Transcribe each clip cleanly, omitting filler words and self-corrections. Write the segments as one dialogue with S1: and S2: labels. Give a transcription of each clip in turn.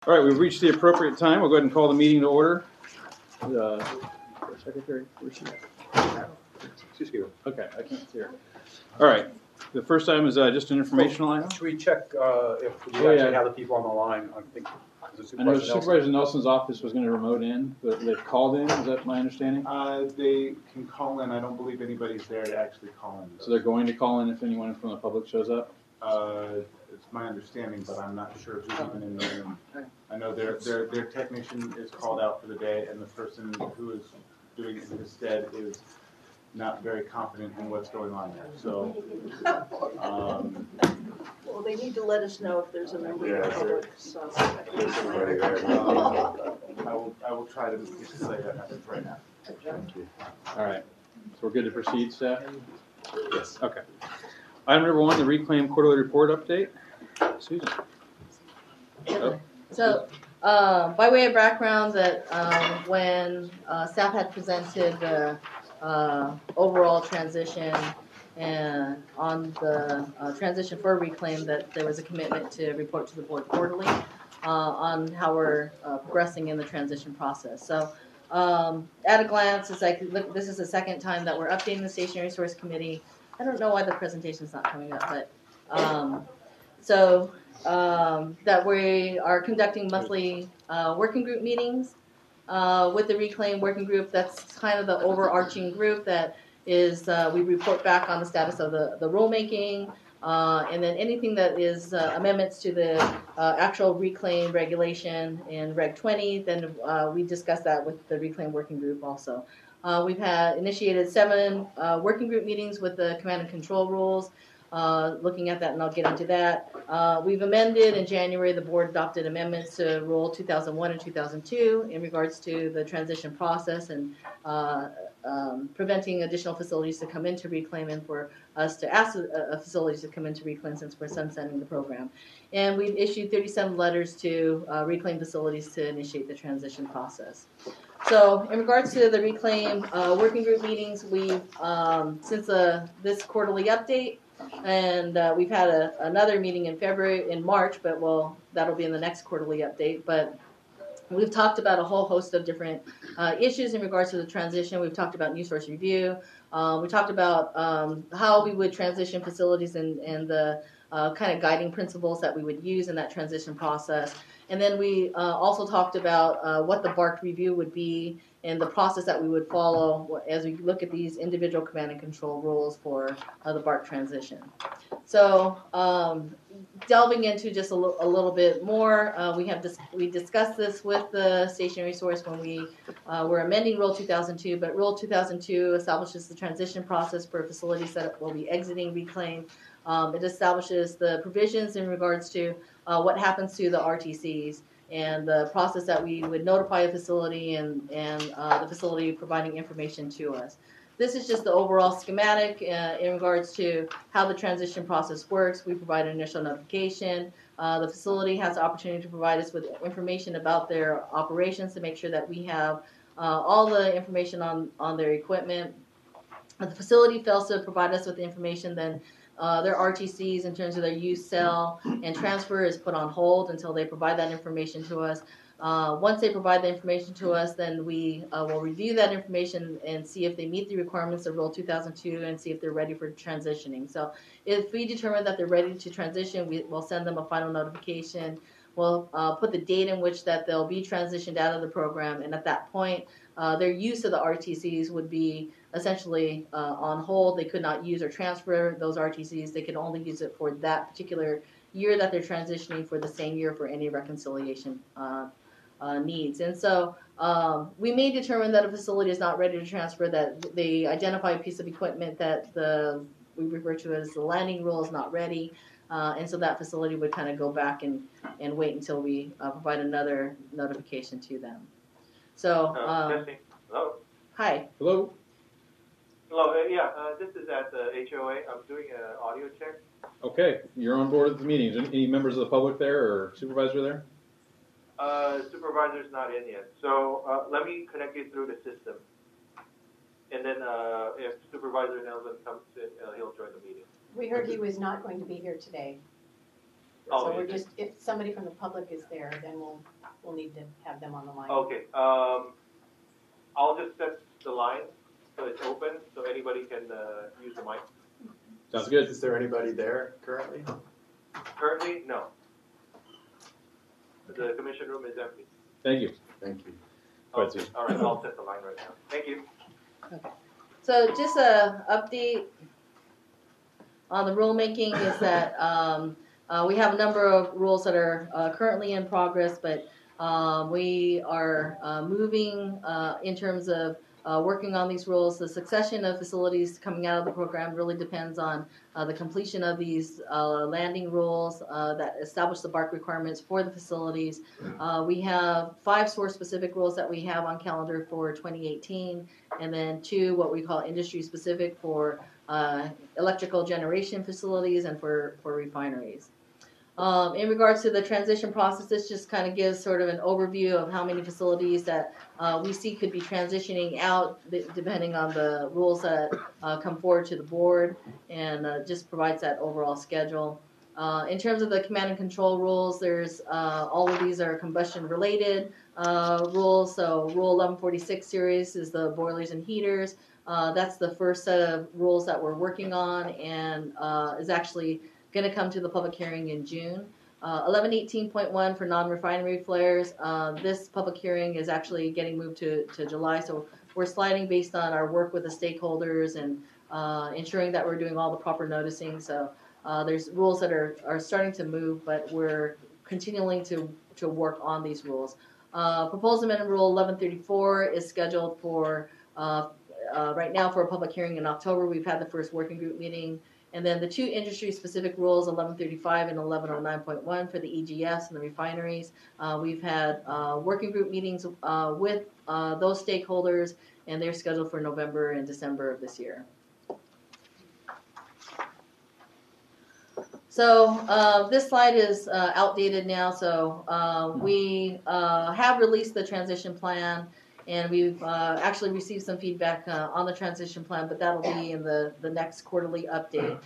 S1: All right, we've reached the appropriate time. We'll go ahead and call the meeting to order. Secretary, where's she at?
S2: She's here.
S1: Okay, I can't see her. All right, the first item is just an informational item.
S2: Should we check if we actually have the people on the line? I think
S1: I know Supervisor Nelson's office was going to remote in. They've called in. Is that my understanding?
S3: They can call in. I don't believe anybody's there to actually call in.
S1: So they're going to call in if anyone from the public shows up?
S3: It's my understanding, but I'm not sure who's even in the room. I know their technician is called out for the day, and the person who is doing it in his stead is not very confident in what's going on there. So,
S4: well, they need to let us know if there's a member of the public. So.
S3: I will try to get to say that message right now.
S1: Thank you. All right. So we're good to proceed, staff?
S3: Yes.
S1: Okay. Item number 1, the Reclaim Quarterly Report Update. Susan.
S5: Oh. So, by way of background, that when staff had presented the overall transition and on the transition for Reclaim, that there was a commitment to report to the board quarterly on how we're progressing in the transition process. So, at a glance, it's like, look, this is the second time that we're updating the Station Resource Committee. I don't know why the presentation's not coming up, but that we are conducting monthly working group meetings with the Reclaim Working Group. That's kind of the overarching group that is, we report back on the status of the rulemaking, and then anything that is amendments to the actual Reclaim regulation in Reg 20, then we discuss that with the Reclaim Working Group also. We've initiated 7 working group meetings with the command and control rules, looking at that, and I'll get into that. We've amended in January, the board adopted amendments to Rule 2001 and 2002 in regards to the transition process and preventing additional facilities to come into Reclaim, and for us to ask facilities to come into Reclaim since we're sunsetting the program. And we've issued 37 letters to Reclaim facilities to initiate the transition process. So in regards to the Reclaim working group meetings, we've, since this quarterly update, and we've had another meeting in March, but that'll be in the next quarterly update. But we've talked about a whole host of different issues in regards to the transition. We've talked about new source review. We talked about how we would transition facilities and the kind of guiding principles that we would use in that transition process. And then we also talked about what the BARC review would be and the process that we would follow as we look at these individual command and control rules for the BARC transition. So delving into just a little bit more, we discussed this with the station resource when we were amending Rule 2002, but Rule 2002 establishes the transition process for facilities that will be exiting Reclaim. It establishes the provisions in regards to what happens to the RTCs and the process that we would notify a facility and the facility providing information to us. This is just the overall schematic in regards to how the transition process works. We provide an initial notification. The facility has the opportunity to provide us with information about their operations to make sure that we have all the information on their equipment. If the facility fails to provide us with the information, then their RTCs in terms of their use, sell, and transfer is put on hold until they provide that information to us. Once they provide the information to us, then we will review that information and see if they meet the requirements of Rule 2002 and see if they're ready for transitioning. So if we determine that they're ready to transition, we'll send them a final notification. We'll put the date in which that they'll be transitioned out of the program, and at that point, their use of the RTCs would be essentially on hold. They could not use or transfer those RTCs. They could only use it for that particular year that they're transitioning for the same year for any reconciliation needs. And so we may determine that a facility is not ready to transfer, that they identify a piece of equipment that we refer to as the landing rule is not ready. And so that facility would kind of go back and wait until we provide another notification to them. So,
S6: Jesse. Hello.
S5: Hi.
S1: Hello.
S6: Hello. This is at the HOA. I'm doing an audio check.
S1: Okay, you're on board with the meetings. Any members of the public there or supervisor there?
S6: Supervisor's not in yet. So let me connect you through the system. And then if Supervisor Nelson comes in, he'll join the meeting.
S7: We heard he was not going to be here today.
S6: Oh,
S7: So we're
S6: okay.
S7: just, if somebody from the public is there, then we'll need to have them on the line.
S6: Okay, I'll just set the line so it's open, so anybody can use the mic.
S1: Sounds good.
S2: Is there anybody there currently?
S6: Currently, no. The commission room is empty.
S1: Thank you.
S2: Thank you.
S1: Go ahead,
S6: Okay,
S1: Susan.
S6: all right, I'll set the line right now. Thank you.
S5: So just a update on the rulemaking is that we have a number of rules that are currently in progress, but we are moving in terms of working on these rules. The succession of facilities coming out of the program really depends on the completion of these landing rules that establish the BARC requirements for the facilities. We have 5 source-specific rules that we have on calendar for 2018, and then 2 what we call industry-specific for electrical generation facilities and for refineries. In regards to the transition process, this just kind of gives sort of an overview of how many facilities that we see could be transitioning out depending on the rules that come forward to the board, and just provides that overall schedule. In terms of the command and control rules, there's all of these are combustion related rules. So Rule 1146 series is the boilers and heaters. That's the first set of rules that we're working on, and is actually going to come to the public hearing in June. 1118.1 for non-refinery flares. This public hearing is actually getting moved to July, so we're sliding based on our work with the stakeholders and ensuring that we're doing all the proper noticing. So there's rules that are starting to move, but we're continuing to work on these rules. Proposed amendment rule 1134 is scheduled for right now for a public hearing in October. We've had the first working group meeting. And then the 2 industry-specific rules, 1135 and 1109.1 for the EGS and the refineries. We've had working group meetings with those stakeholders, and they're scheduled for November and December of this year. So this slide is outdated now, so we have released the transition plan. And we've actually received some feedback on the transition plan, but that'll be in the next quarterly update.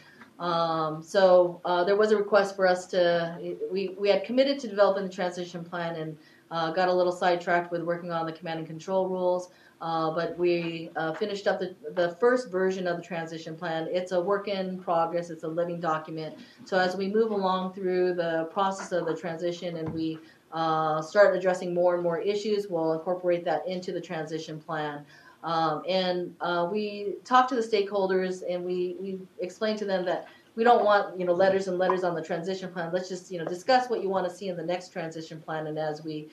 S5: So there was a request for us to, we had committed to developing the transition plan and got a little sidetracked with working on the command and control rules. But we finished up the first version of the transition plan. It's a work in progress. It's a living document. So as we move along through the process of the transition and we start addressing more and more issues, we'll incorporate that into the transition plan. And we talked to the stakeholders, and we explained to them that we don't want letters and letters on the transition plan. Let's just discuss what you want to see in the next transition plan, and as we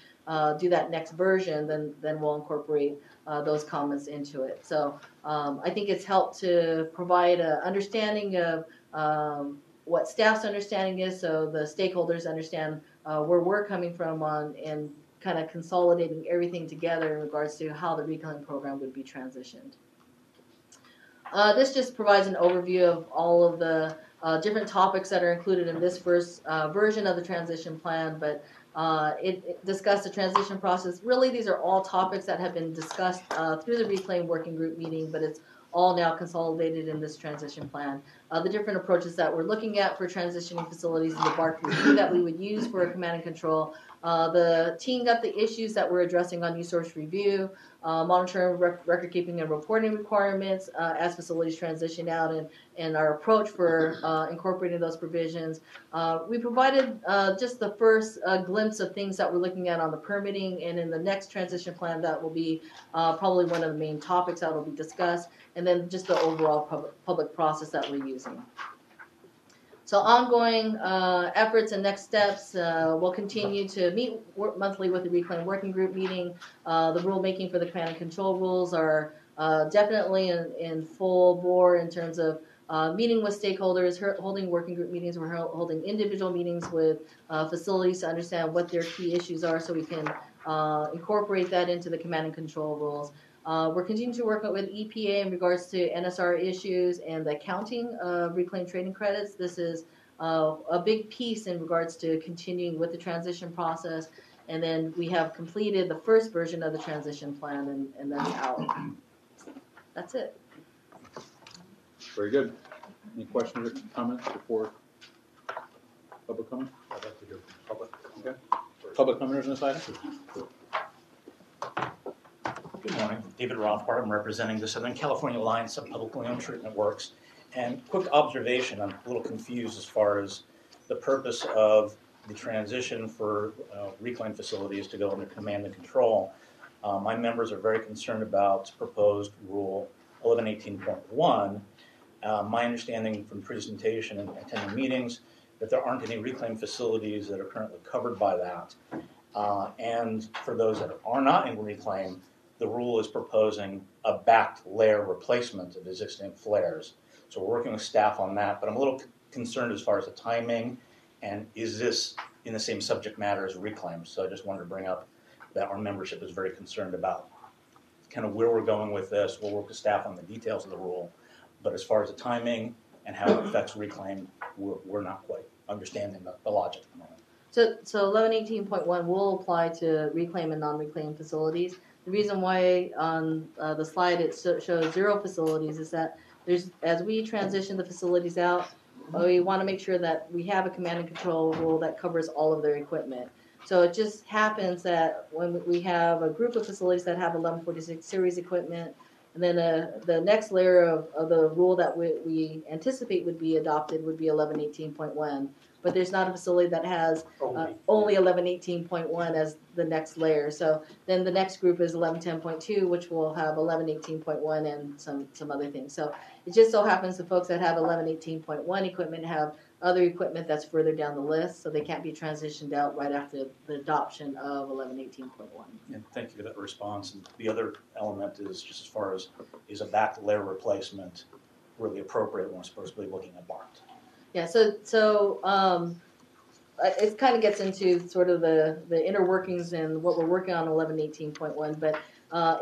S5: do that next version, then we'll incorporate those comments into it. So I think it's helped to provide an understanding of what staff's understanding is, so the stakeholders understand where we're coming from on and kind of consolidating everything together in regards to how the reclaim program would be transitioned. This just provides an overview of all of the different topics that are included in this first version of the transition plan, but it discussed the transition process. Really, these are all topics that have been discussed through the Reclaim Working Group meeting, but it's all now consolidated in this transition plan. The different approaches that we're looking at for transitioning facilities in the BARC review that we would use for command and control, the teeing up the issues that we're addressing on new source review, monitoring record keeping and reporting requirements as facilities transition out, and our approach for incorporating those provisions. We provided just the first glimpse of things that we're looking at on the permitting, and in the next transition plan that will be probably one of the main topics that will be discussed, and then just the overall public process that we're using. So ongoing efforts and next steps, we'll continue to meet monthly with the Reclaim Working Group meeting. The rulemaking for the command and control rules are definitely in full bore in terms of meeting with stakeholders, holding working group meetings. We're holding individual meetings with facilities to understand what their key issues are so we can incorporate that into the command and control rules. We're continuing to work with EPA in regards to NSR issues and the accounting of reclaimed trading credits. This is a big piece in regards to continuing with the transition process. And then we have completed the first version of the transition plan, and that's out. That's it.
S1: Very good. Any questions or comments before Public comment?
S2: I'd like to hear from the public.
S1: Okay. Public commenters on this item?
S8: Good morning, David Rothbard. I'm representing the Southern California Alliance of Publicly Owned Treatment Works. And quick observation, I'm a little confused as far as the purpose of the transition for reclaim facilities to go under command and control. My members are very concerned about proposed Rule 1118.1. My understanding from presentation and attending meetings that there aren't any reclaim facilities that are currently covered by that. And for those that are not in reclaim, the rule is proposing a backed layer replacement of existing flares. So we're working with staff on that, but I'm a little concerned as far as the timing, and is this in the same subject matter as reclaim? So I just wanted to bring up that our membership is very concerned about kind of where we're going with this. We'll work with staff on the details of the rule, but as far as the timing and how it affects reclaim, we're not quite understanding the logic at the moment.
S5: So 1118.1 will apply to reclaim and non-reclaim facilities. The reason why on the slide it shows 0 facilities is that as we transition the facilities out, we want to make sure that we have a command and control rule that covers all of their equipment. So it just happens that when we have a group of facilities that have 1146 series equipment, and then the next layer of the rule that we anticipate would be adopted would be 1118.1. But there's not a facility that has only 1118.1 as the next layer. So then the next group is 1110.2, which will have 1118.1 and some other things. So it just so happens the folks that have 1118.1 equipment have other equipment that's further down the list, so they can't be transitioned out right after the adoption of 1118.1.
S8: And thank you for that response. And the other element is just as far as is a back layer replacement really appropriate when we're supposed to be looking at BART.
S5: Yeah, so it kind of gets into sort of the inner workings and what we're working on 1118.1, but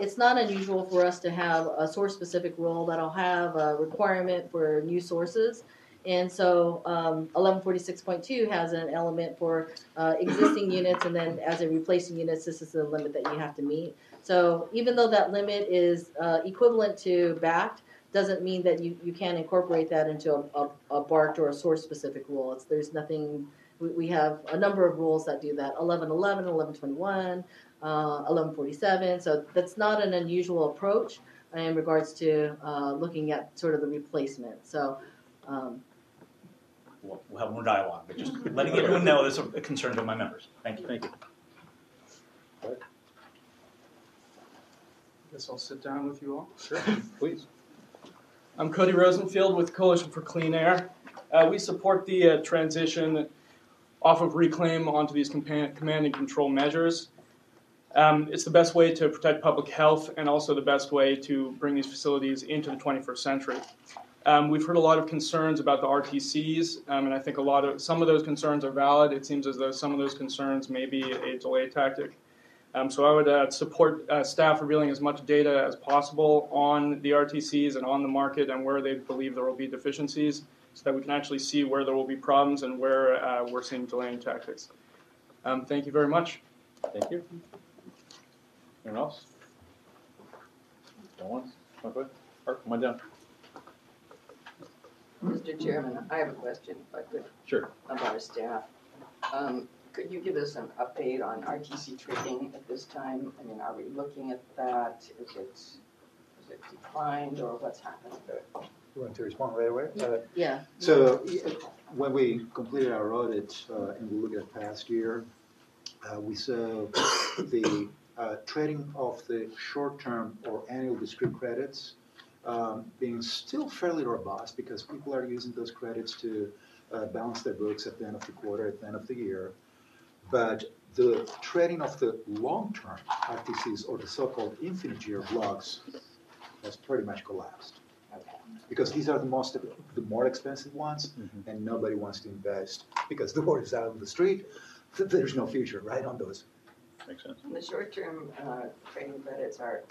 S5: it's not unusual for us to have a source-specific rule that'll have a requirement for new sources. And so 1146.2 has an element for existing units, and then as a replacing units, this is the limit that you have to meet. So even though that limit is equivalent to backed, doesn't mean that you can't incorporate that into a BART or a source-specific rule. There's nothing, we have a number of rules that do that, 1111, 1121, 1147, so that's not an unusual approach in regards to looking at sort of the replacement. So
S8: We'll have more dialogue, but just letting everyone know this is a concern to my members. Thank you.
S1: Thank you.
S2: I guess I'll sit down with you all.
S1: Sure, please.
S9: I'm Cody Rosenfield with Coalition for Clean Air. We support the transition off of reclaim onto these command and control measures. It's the best way to protect public health and also the best way to bring these facilities into the 21st century. We've heard a lot of concerns about the RTCs, and I think some of those concerns are valid. It seems as though some of those concerns may be a delay tactic. So I would support staff revealing as much data as possible on the RTCs and on the market and where they believe there will be deficiencies so that we can actually see where there will be problems and where we're seeing delaying tactics. Thank you very much.
S1: Thank you. Anyone else? Don't want? Come on down.
S10: Mr. Chairman, I have a question, if I could,
S1: Sure.
S10: of our staff. Could you give us an update on RTC trading at this time? I mean, are we looking at that? Is it declined, or what's happening?
S2: You want to respond right away?
S5: yeah.
S11: So when we completed our audit and we looked at past year, we saw the trading of the short-term or annual discrete credits being still fairly robust because people are using those credits to balance their books at the end of the quarter, at the end of the year. But the trading of the long-term RTCs, or the so-called infinite year blocks, has pretty much collapsed.
S10: Okay.
S11: Because these are the more expensive ones, and nobody wants to invest because the word is out on the street. There's no future, right, on those.
S1: Makes sense.
S10: And the short-term trading credits are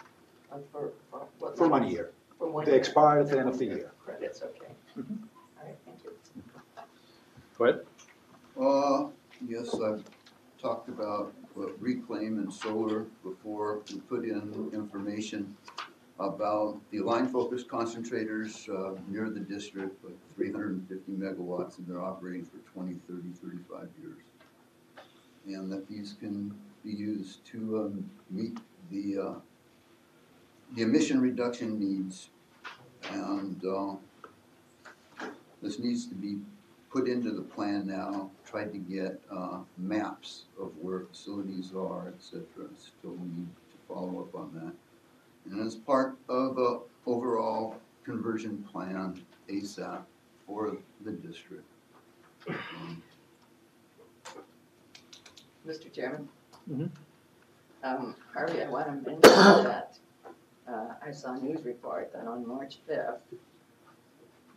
S10: for what?
S11: For 1 year.
S10: For 1
S11: They
S10: year.
S11: expire at the end of the year.
S10: Credits, okay. All right, thank you.
S1: Go ahead.
S12: Yes, I've talked about reclaim and solar before. We put in information about the line focus concentrators near the district, like 350 megawatts, and they're operating for 20, 30, 35 years. And that these can be used to meet the emission reduction needs. And this needs to be put into the plan now, tried to get maps of where facilities are, et cetera. Still need to follow up on that. And as part of an overall conversion plan, ASAP, for the district.
S10: Mr. Chairman?
S1: Mm-hmm.
S10: Harvey, I want to mention that I saw a news report that on March 5th,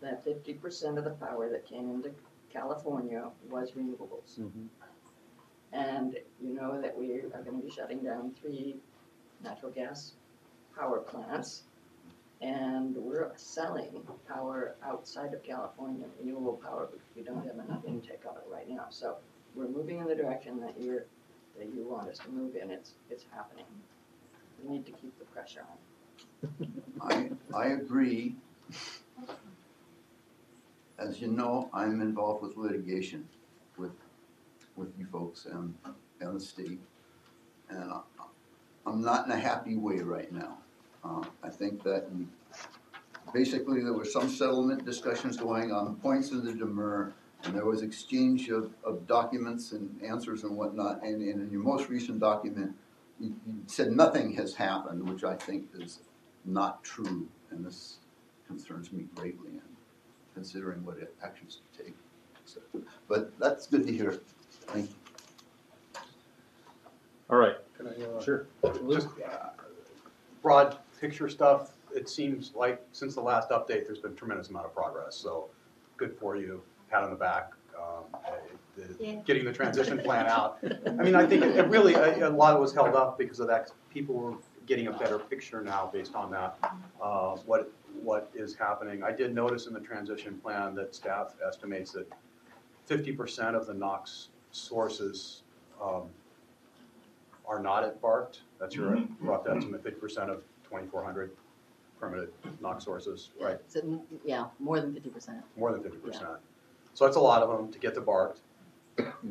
S10: that 50% of the power that came into California was renewables.
S1: Mm-hmm.
S10: And you know that we are going to be shutting down 3 natural gas power plants, and we're selling power outside of California, renewable power, because we don't have enough intake of it right now. So we're moving in the direction that you want us to move in. It's happening. We need to keep the pressure on.
S12: I agree. As you know, I'm involved with litigation with you folks and the state, and I'm not in a happy way right now. I think that basically there were some settlement discussions going on, points of the demur, and there was exchange of documents and answers and whatnot. And in your most recent document, you said nothing has happened, which I think is not true, and this concerns me greatly, and considering what actions to take. So, but that's good to hear. Thank you.
S1: All right.
S2: Can I,
S1: Sure.
S2: Just broad picture stuff. It seems like since the last update, there's been a tremendous amount of progress. So good for you. Pat on the back. Getting the transition plan out. I mean, I think it really, a lot was held up because of that. People were getting a better picture now based on that, what is happening. I did notice in the transition plan that staff estimates that 50% of the NOx sources are not at BART. That's your rough estimate, 50% of 2,400 permitted NOx sources, right?
S5: So, yeah, more than 50%.
S2: More than 50%.
S5: Yeah.
S2: So that's a lot of them to get to BART.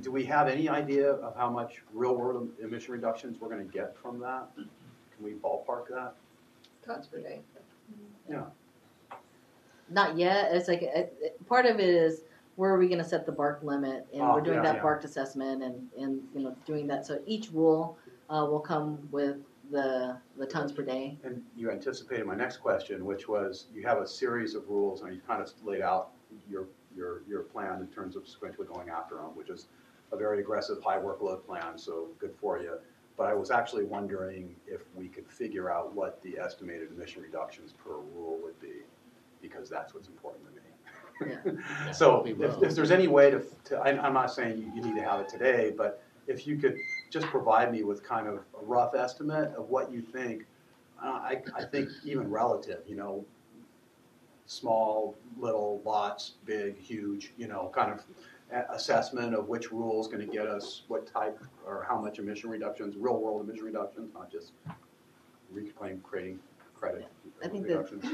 S2: Do we have any idea of how much real-world emission reductions we're going to get from that? Can we ballpark that?
S10: Tons per day.
S2: Yeah.
S5: Not yet. It's like part of it is where are we going to set the BARC limit, and we're doing that BARC assessment and doing that. So each rule will come with the tons per day.
S2: And you anticipated my next question, which was you have a series of rules, and you kind of laid out your plan in terms of sequentially going after them, which is a very aggressive high workload plan. So good for you. But I was actually wondering if we could figure out what the estimated emission reductions per rule would be, because that's what's important to me.
S5: Yeah.
S2: So if there's any way to I'm not saying you need to have it today, but if you could just provide me with kind of a rough estimate of what you think, I think even relative, small, little, lots, big, huge, kind of assessment of which rule is going to get us what type or how much emission reductions, real world emission reductions, not just reclaim creating credit
S5: I think
S2: reductions.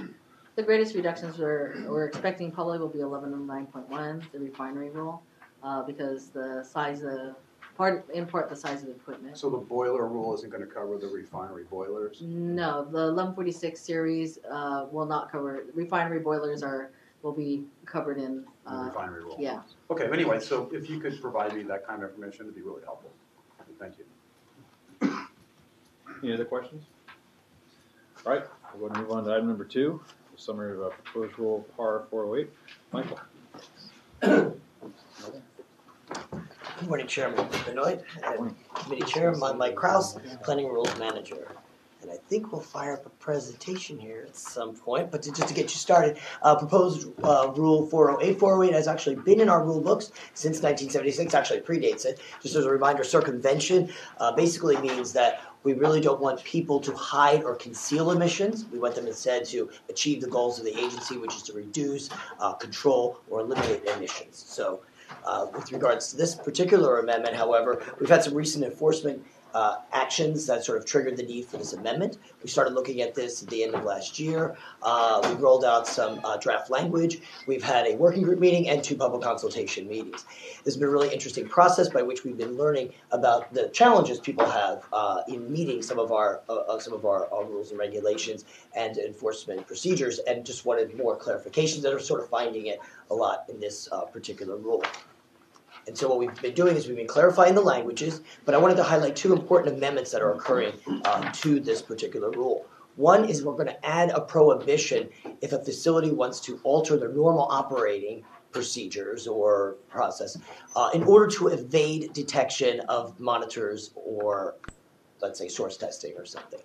S5: The greatest reductions we're expecting probably will be 1109.1, the refinery rule, because the size of the size of the equipment.
S2: So the boiler rule isn't going to cover the refinery boilers?
S5: No, the 1146 series will not cover refinery boilers. Will be covered in
S2: The refinery rule.
S5: Yeah.
S2: Okay, but anyway, so if you could provide me that kind of information, it'd be really helpful. Thank you.
S1: Any other questions? All right, we'll go and move on to item number 2, the summary of proposed rule PAR 408. Michael.
S13: Good morning, Chairman Benoit and Committee Chair. I'm Mike Krause, Planning Rules Manager. And I think we'll fire up a presentation here at some point, but just to get you started, proposed Rule 408. 408 has actually been in our rule books since 1976, actually predates it. Just as a reminder, circumvention basically means that we really don't want people to hide or conceal emissions. We want them instead to achieve the goals of the agency, which is to reduce, control, or eliminate emissions. So with regards to this particular amendment, however, we've had some recent enforcement actions that sort of triggered the need for this amendment. We started looking at this at the end of last year. We rolled out some draft language. We've had a working group meeting and 2 public consultation meetings. This has been a really interesting process by which we've been learning about the challenges people have in meeting some of our rules and regulations and enforcement procedures, and just wanted more clarifications that are sort of finding it a lot in this particular rule. And so what we've been doing is we've been clarifying the languages, but I wanted to highlight 2 important amendments that are occurring to this particular rule. One is we're going to add a prohibition if a facility wants to alter their normal operating procedures or process in order to evade detection of monitors or, let's say, source testing or something.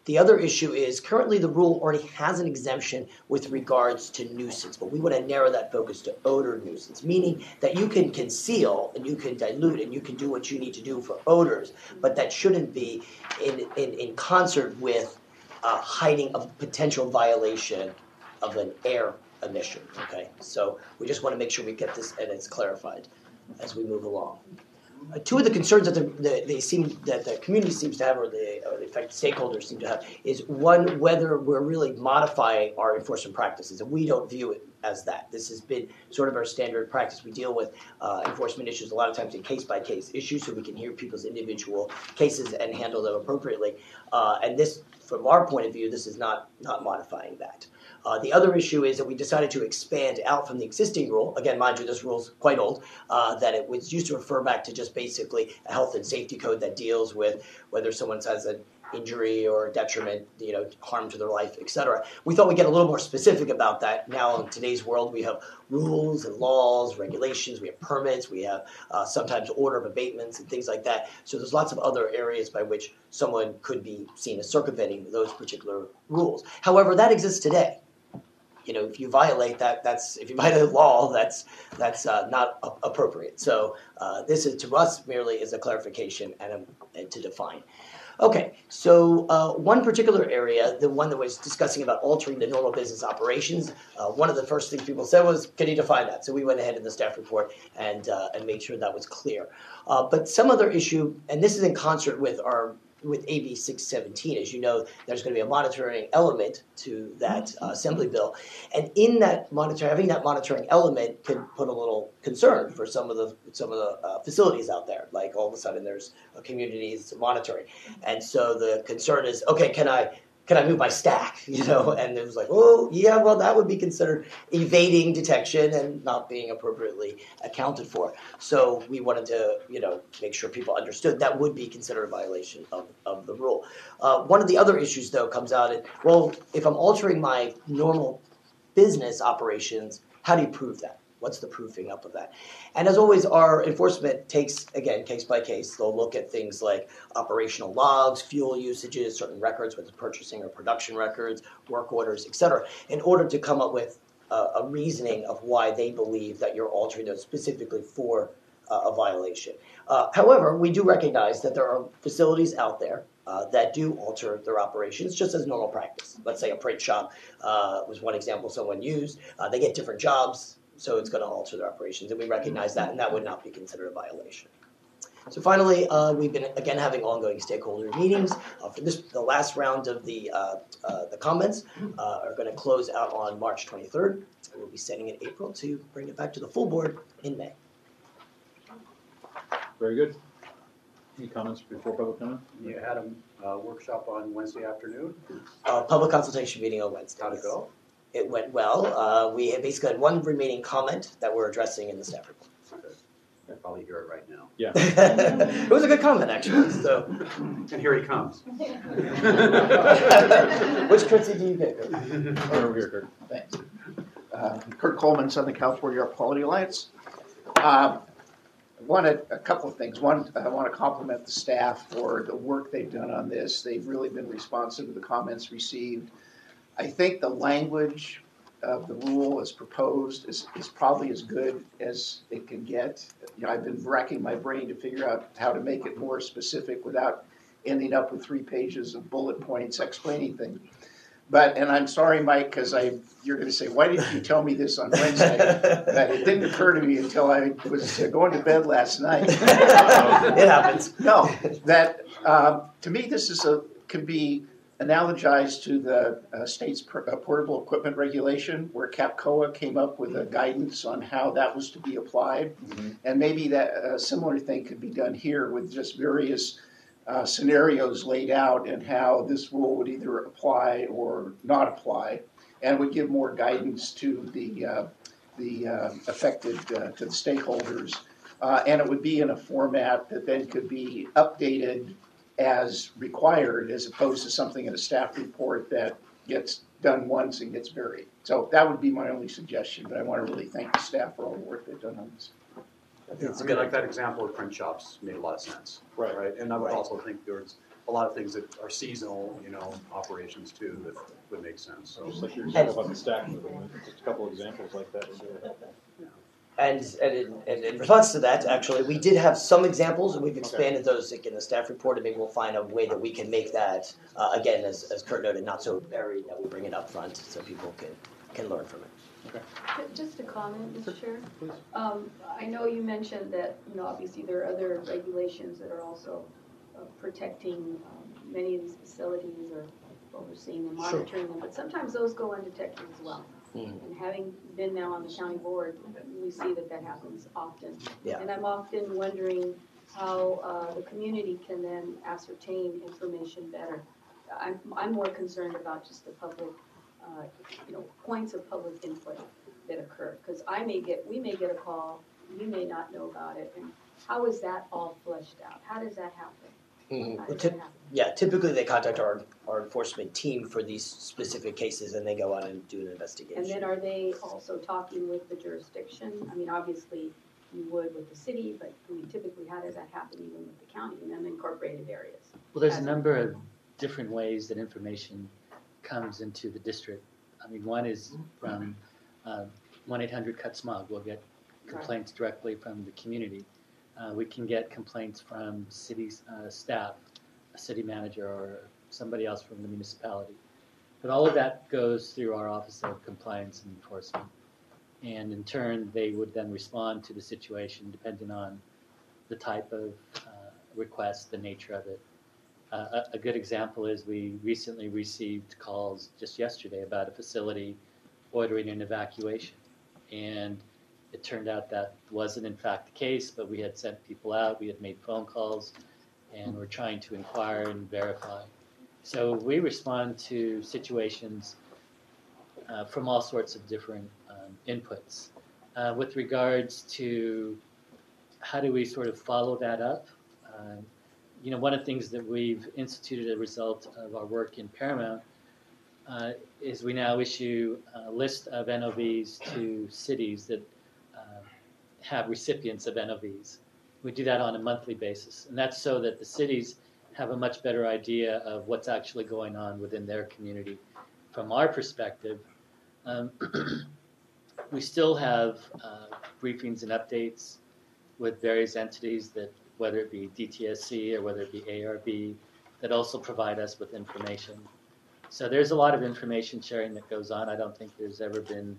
S13: The other issue is currently the rule already has an exemption with regards to nuisance, but we want to narrow that focus to odor nuisance, meaning that you can conceal and you can dilute and you can do what you need to do for odors, but that shouldn't be in concert with hiding a potential violation of an air emission. Okay, so we just want to make sure we get this and it's clarified as we move along. 2 of the concerns that the community seems to have, or the affected stakeholders seem to have, is one, whether we're really modifying our enforcement practices, and we don't view it as that. This has been sort of our standard practice. We deal with enforcement issues a lot of times in case-by-case issues, so we can hear people's individual cases and handle them appropriately. And this, from our point of view, this is not modifying that. The other issue is that we decided to expand out from the existing rule. Again, mind you, this rule's quite old, that it was used to refer back to just basically a health and safety code that deals with whether someone has an injury or detriment, harm to their life, etc. We thought we'd get a little more specific about that. Now, in today's world, we have rules and laws, regulations, we have permits, we have sometimes order of abatements and things like that. So there's lots of other areas by which someone could be seen as circumventing those particular rules. However, that exists today. If you violate that, if you violate a law, that's not appropriate. So this is, to us, merely is a clarification and to define. Okay, so one particular area, the one that was discussing about altering the normal business operations, one of the first things people said was, can you define that? So we went ahead in the staff report and made sure that was clear. But some other issue, and this is in concert with AB 617, as you know, there's going to be a monitoring element to that assembly bill, and in that having that monitoring element could put a little concern for some of the facilities out there. Like all of a sudden, there's a community that's monitoring, and so the concern is, okay, can I move my stack? And it was like, oh yeah, well that would be considered evading detection and not being appropriately accounted for. So we wanted to, make sure people understood that would be considered a violation of the rule. One of the other issues though comes out at, well, if I'm altering my normal business operations, how do you prove that? What's the proofing up of that? And as always, our enforcement takes, again, case by case. They'll look at things like operational logs, fuel usages, certain records, whether it's purchasing or production records, work orders, etc., in order to come up with a reasoning of why they believe that you're altering those specifically for a violation. However, we do recognize that there are facilities out there that do alter their operations just as normal practice. Let's say a print shop was one example someone used. They get different jobs, so it's going to alter their operations, and we recognize that, and that would not be considered a violation. So finally, we've been, again, having ongoing stakeholder meetings. For the last round of the comments are going to close out on March 23rd. We'll be setting in April to bring it back to the full board in May.
S1: Very good. Any comments before public comment?
S2: You had a workshop on Wednesday afternoon.
S13: Public consultation meeting on Wednesday.
S2: How'd it go?
S13: It went well. We had basically had one remaining comment that we're addressing in the staff report.
S2: Okay. I'll probably hear it right now.
S1: Yeah.
S13: It was a good comment, actually. So.
S2: And here he comes.
S13: Which curtsy do you get?
S1: Over here, Kurt.
S14: Thanks. Kurt Coleman, Southern California Air Quality Alliance. Wanted a couple of things. One, I want to compliment the staff for the work they've done on this. They've really been responsive to the comments received. I think the language of the rule as proposed is probably as good as it can get. I've been racking my brain to figure out how to make it more specific without ending up with 3 pages of bullet points explaining things. and I'm sorry, Mike, because you're going to say, why didn't you tell me this on Wednesday? But it didn't occur to me until I was going to bed last night.
S13: It happens.
S14: No, that to me this can be analogized to the state's portable equipment regulation, where CAPCOA came up with a guidance on how that was to be applied, and maybe that a similar thing could be done here with just various scenarios laid out and how this rule would either apply or not apply, and would give more guidance to the affected to the stakeholders, and it would be in a format that then could be updated as required, as opposed to something in a staff report that gets done once and gets buried. So that would be my only suggestion, but I want to really thank the staff for all the work they've done on this.
S2: I mean, like that example of print shops made a lot of sense. Right. And I would also think there's a lot of things that are seasonal, operations too, that would make sense. So
S1: just like you were talking about the stack moving, just a couple of examples like that.
S13: And in response to that, actually, we did have some examples, and we've expanded those in the staff report, and maybe we'll find a way that we can make that, again, as Kurt noted, not so buried, that we bring it up front so people can learn from it.
S1: Okay.
S4: Just a comment, Mr. Chair. I know you mentioned that, obviously there are other regulations that are also protecting many of these facilities or overseeing and monitoring them, but sometimes those go undetected as well. And having been now on the county board, we see that happens often.
S13: Yeah.
S4: And I'm often wondering how the community can then ascertain information better. I'm more concerned about just the public, points of public input that occur. Because we may get a call, you may not know about it, and how is that all fleshed out? How does that happen?
S13: Yeah, typically they contact our enforcement team for these specific cases, and they go out and do an investigation.
S4: And then are they also talking with the jurisdiction? I mean, obviously you would with the city, but typically how does that happen even with the county and unincorporated areas?
S15: Well, there's a number of different ways that information comes into the district. I mean, one is from 1-800-CUT-SMOG. We'll get complaints directly from the community. We can get complaints from city staff, a city manager, or somebody else from the municipality. But all of that goes through our Office of Compliance and Enforcement. And in turn, they would then respond to the situation depending on the type of request, the nature of it. A good example is we recently received calls just yesterday about a facility ordering an evacuation. And it turned out that wasn't in fact the case, but we had sent people out, we had made phone calls, and we're trying to inquire and verify. So we respond to situations from all sorts of different inputs. With regards to how do we sort of follow that up, one of the things that we've instituted as a result of our work in Paramount is we now issue a list of NOVs to cities that have recipients of NOVs. We do that on a monthly basis, and that's so that the cities have a much better idea of what's actually going on within their community. From our perspective, we still have briefings and updates with various entities that, whether it be DTSC or whether it be ARB, that also provide us with information. So there's a lot of information sharing that goes on. I don't think there's ever been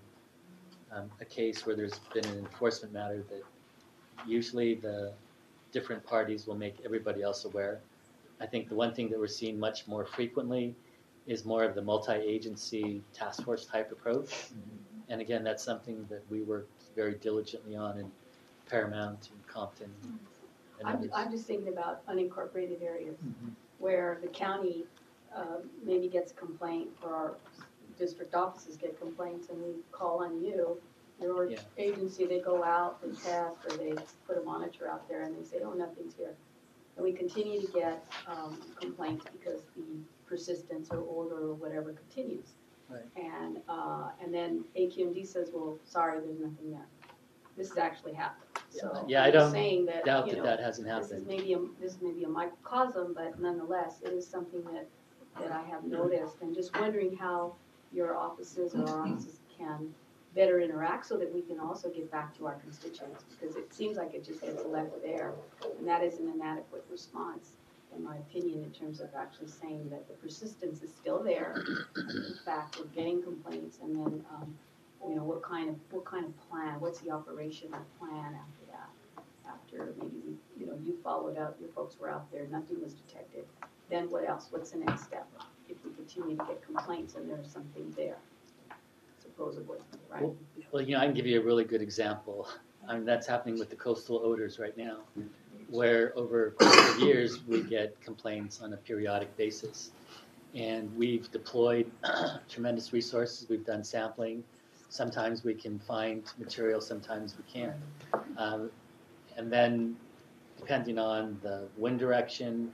S15: a case where there's been an enforcement matter that usually the different parties will make everybody else aware. I think the one thing that we're seeing much more frequently is more of the multi-agency task force type approach. And again, that's something that we worked very diligently on in Paramount and Compton. And
S4: I'm just thinking about unincorporated areas where the county maybe gets a complaint, or our district offices get complaints, and we call on you, your agency. They go out, they test, or they put a monitor out there, and they say, oh, nothing's here. And we continue to get complaints because the persistence or odor or whatever continues.
S15: Right.
S4: And then AQMD says, well, sorry, there's nothing there. This has actually happened. So
S15: yeah, I don't doubt that hasn't happened.
S4: This may be a microcosm, but nonetheless, it is something that I have noticed, and just wondering how your offices or our offices can better interact so that we can also get back to our constituents, because it seems like it just gets left there, and that is an inadequate response. in my opinion, in terms of actually saying that the persistence is still there. In fact, we're getting complaints, and then, you know, what kind of plan, what's the operational plan after that? After maybe, you know, you followed up, your folks were out there, nothing was detected. Then what else? What's the next step? If we continue to get complaints and there's something there, supposedly, right?
S15: Well, you know, I can give you a really good example. I mean, that's happening with the coastal odors right now, where over a course of years, we get complaints on a periodic basis. And we've deployed tremendous resources. We've done sampling. Sometimes we can find material, sometimes we can't. And then, depending on the wind direction,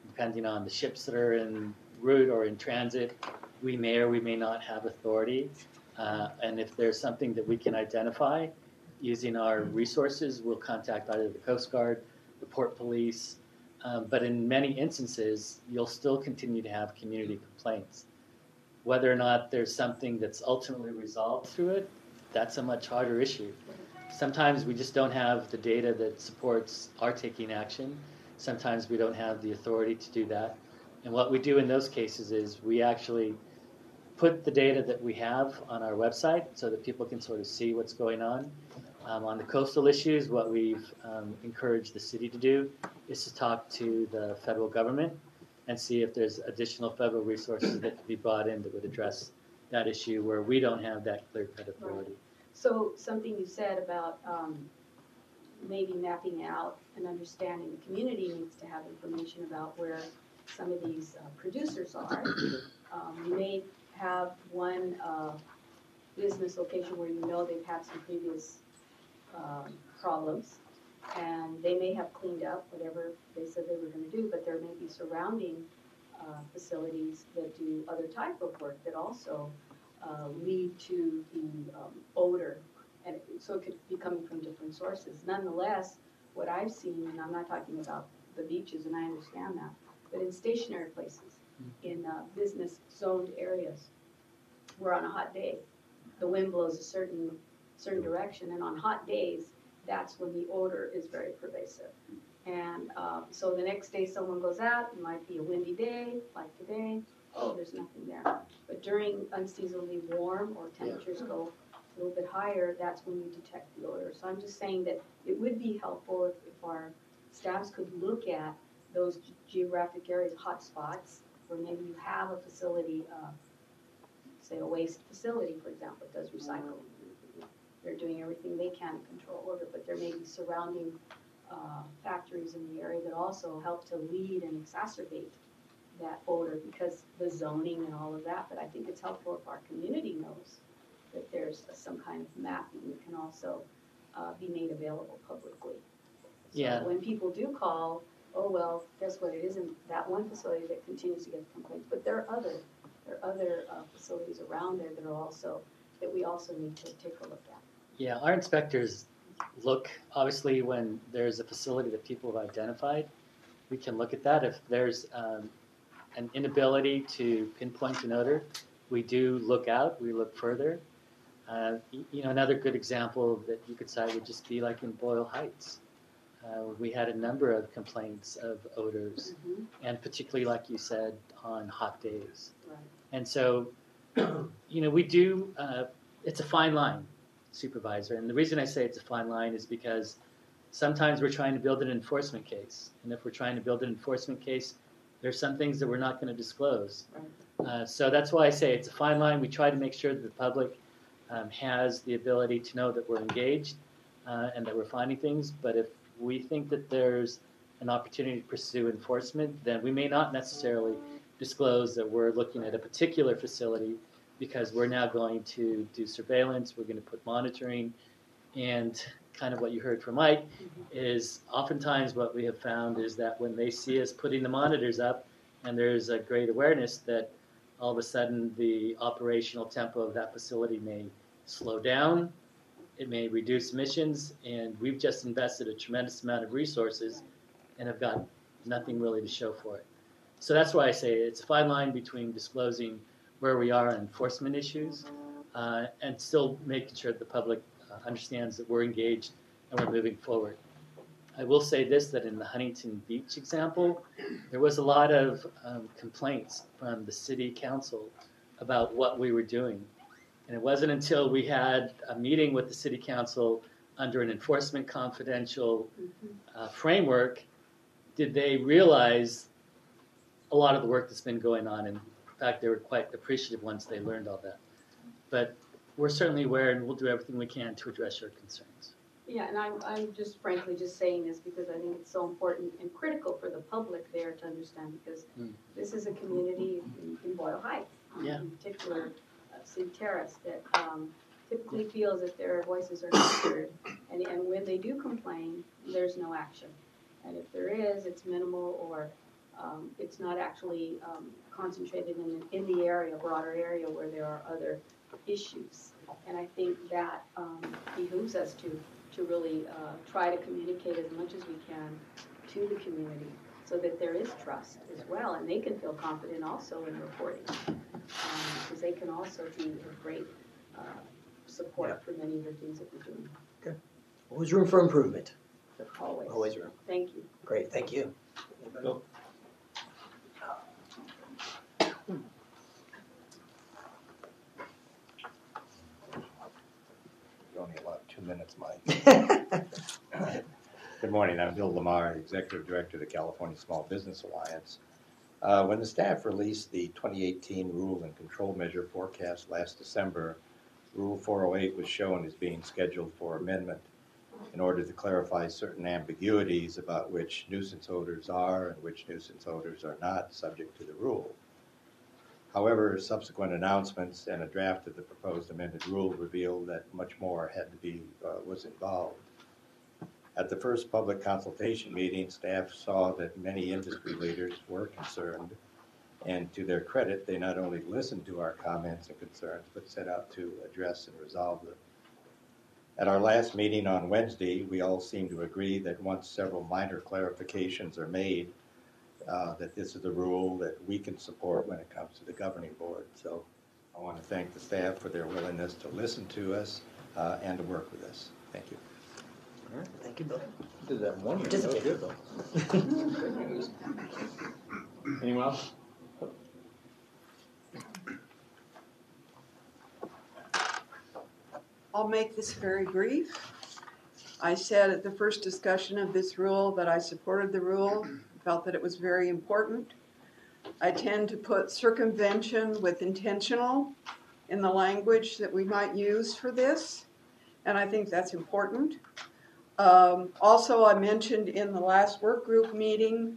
S15: depending on the ships that are en route or in transit, we may or we may not have authority. And if there's something that we can identify using our resources, we'll contact either the Coast Guard, the Port Police. But in many instances, you'll still continue to have community complaints. Whether or not there's something that's ultimately resolved through it, that's a much harder issue. Sometimes we just don't have the data that supports our taking action. Sometimes we don't have the authority to do that. And what we do in those cases is we actually put the data that we have on our website so that people can sort of see what's going on. On the coastal issues, what we've encouraged the city to do is to talk to the federal government and see if there's additional federal resources that could be brought in that would address that issue where we don't have that clear-cut authority.
S4: So something you said about maybe mapping out and understanding the community needs to have information about where some of these producers are. You may have one business location where you know they've had some previous problems, and they may have cleaned up whatever they said they were going to do, but there may be surrounding facilities that do other type of work that also lead to the odor, and so it could be coming from different sources. Nonetheless, what I've seen, and I'm not talking about the beaches, and I understand that, but in stationary places, in business zoned areas, where on a hot day, the wind blows a certain direction, and on hot days, that's when the odor is very pervasive. And so the next day someone goes out, it might be a windy day, like today, oh, there's nothing there. But during unseasonably warm or temperatures go a little bit higher, that's when you detect the odor. So I'm just saying that it would be helpful if our staffs could look at those geographic areas, hot spots, where maybe you have a facility, say a waste facility, for example, that does recycling. They're doing everything they can to control odor, but there may be surrounding factories in the area that also help to lead and exacerbate that odor because the zoning and all of that. But I think it's helpful if our community knows that there's some kind of mapping that can also be made available publicly. So
S15: Yeah.
S4: when people do call, oh well, guess what? It isn't that one facility that continues to get complaints, but there are other facilities around there that we also need to take a look at.
S15: Yeah, our inspectors look, obviously, when there's a facility that people have identified, we can look at that. If there's an inability to pinpoint an odor, we do look out, we look further. You know, another good example that you could cite would just be like in Boyle Heights. We had a number of complaints of odors, and particularly, like you said, on hot days.
S4: Right.
S15: And so, you know, we do, it's a fine line, Supervisor. And the reason I say it's a fine line is because sometimes we're trying to build an enforcement case. And if we're trying to build an enforcement case, there's some things that we're not going to disclose. Right. So that's why I say it's a fine line. We try to make sure that the public has the ability to know that we're engaged and that we're finding things. But if we think that there's an opportunity to pursue enforcement, then we may not necessarily disclose that we're looking at a particular facility because we're now going to do surveillance, we're going to put monitoring, and kind of what you heard from Mike is oftentimes what we have found is that when they see us putting the monitors up and there's a great awareness that all of a sudden the operational tempo of that facility may slow down, it may reduce emissions, and we've just invested a tremendous amount of resources and have got nothing really to show for it. So that's why I say it's a fine line between disclosing where we are on enforcement issues and still making sure that the public understands that we're engaged and we're moving forward. I will say this, that in the Huntington Beach example, there was a lot of complaints from the city council about what we were doing. And it wasn't until we had a meeting with the city council under an enforcement confidential framework did they realize a lot of the work that's been going on. And in fact, they were quite appreciative once they learned all that. But we're certainly aware, and we'll do everything we can to address your concerns.
S4: Yeah, and I'm just frankly just saying this because I think it's so important and critical for the public there to understand, because this is a community in Boyle Heights, in particular City Terrace, that typically feels that their voices are not heard, and when they do complain, there's no action. And if there is, it's minimal, or it's not actually concentrated in the area, broader area where there are other issues. And I think that behooves us to really try to communicate as much as we can to the community so that there is trust as well, and they can feel confident also in reporting, because they can also be a great support for many of the things that we're doing.
S13: Okay. Always room for improvement.
S4: Always.
S13: Always room.
S4: Thank you.
S13: Great, thank you.
S1: Bill?
S16: You only allowed 2 minutes, Mike. Good morning, I'm Bill Lamar, Executive Director of the California Small Business Alliance. When the staff released the 2018 Rule and Control Measure forecast last December, Rule 408 was shown as being scheduled for amendment in order to clarify certain ambiguities about which nuisance odors are and which nuisance odors are not subject to the rule. However, subsequent announcements and a draft of the proposed amended rule revealed that much more had to be was involved. At the first public consultation meeting, staff saw that many industry leaders were concerned, and to their credit, they not only listened to our comments and concerns, but set out to address and resolve them. At our last meeting on Wednesday, we all seemed to agree that once several minor clarifications are made, that this is a rule that we can support when it comes to the governing board. So I want to thank the staff for their willingness to listen to us and to work with us. Thank you.
S1: All right.
S13: Thank you, Bill.
S1: You did that in 1 minute. That was good, though. Great news. Anyone else?
S17: I'll make this very brief. I said at the first discussion of this rule that I supported the rule, felt that it was very important. I tend to put circumvention with intentional in the language that we might use for this, and I think that's important. Also, I mentioned in the last work group meeting,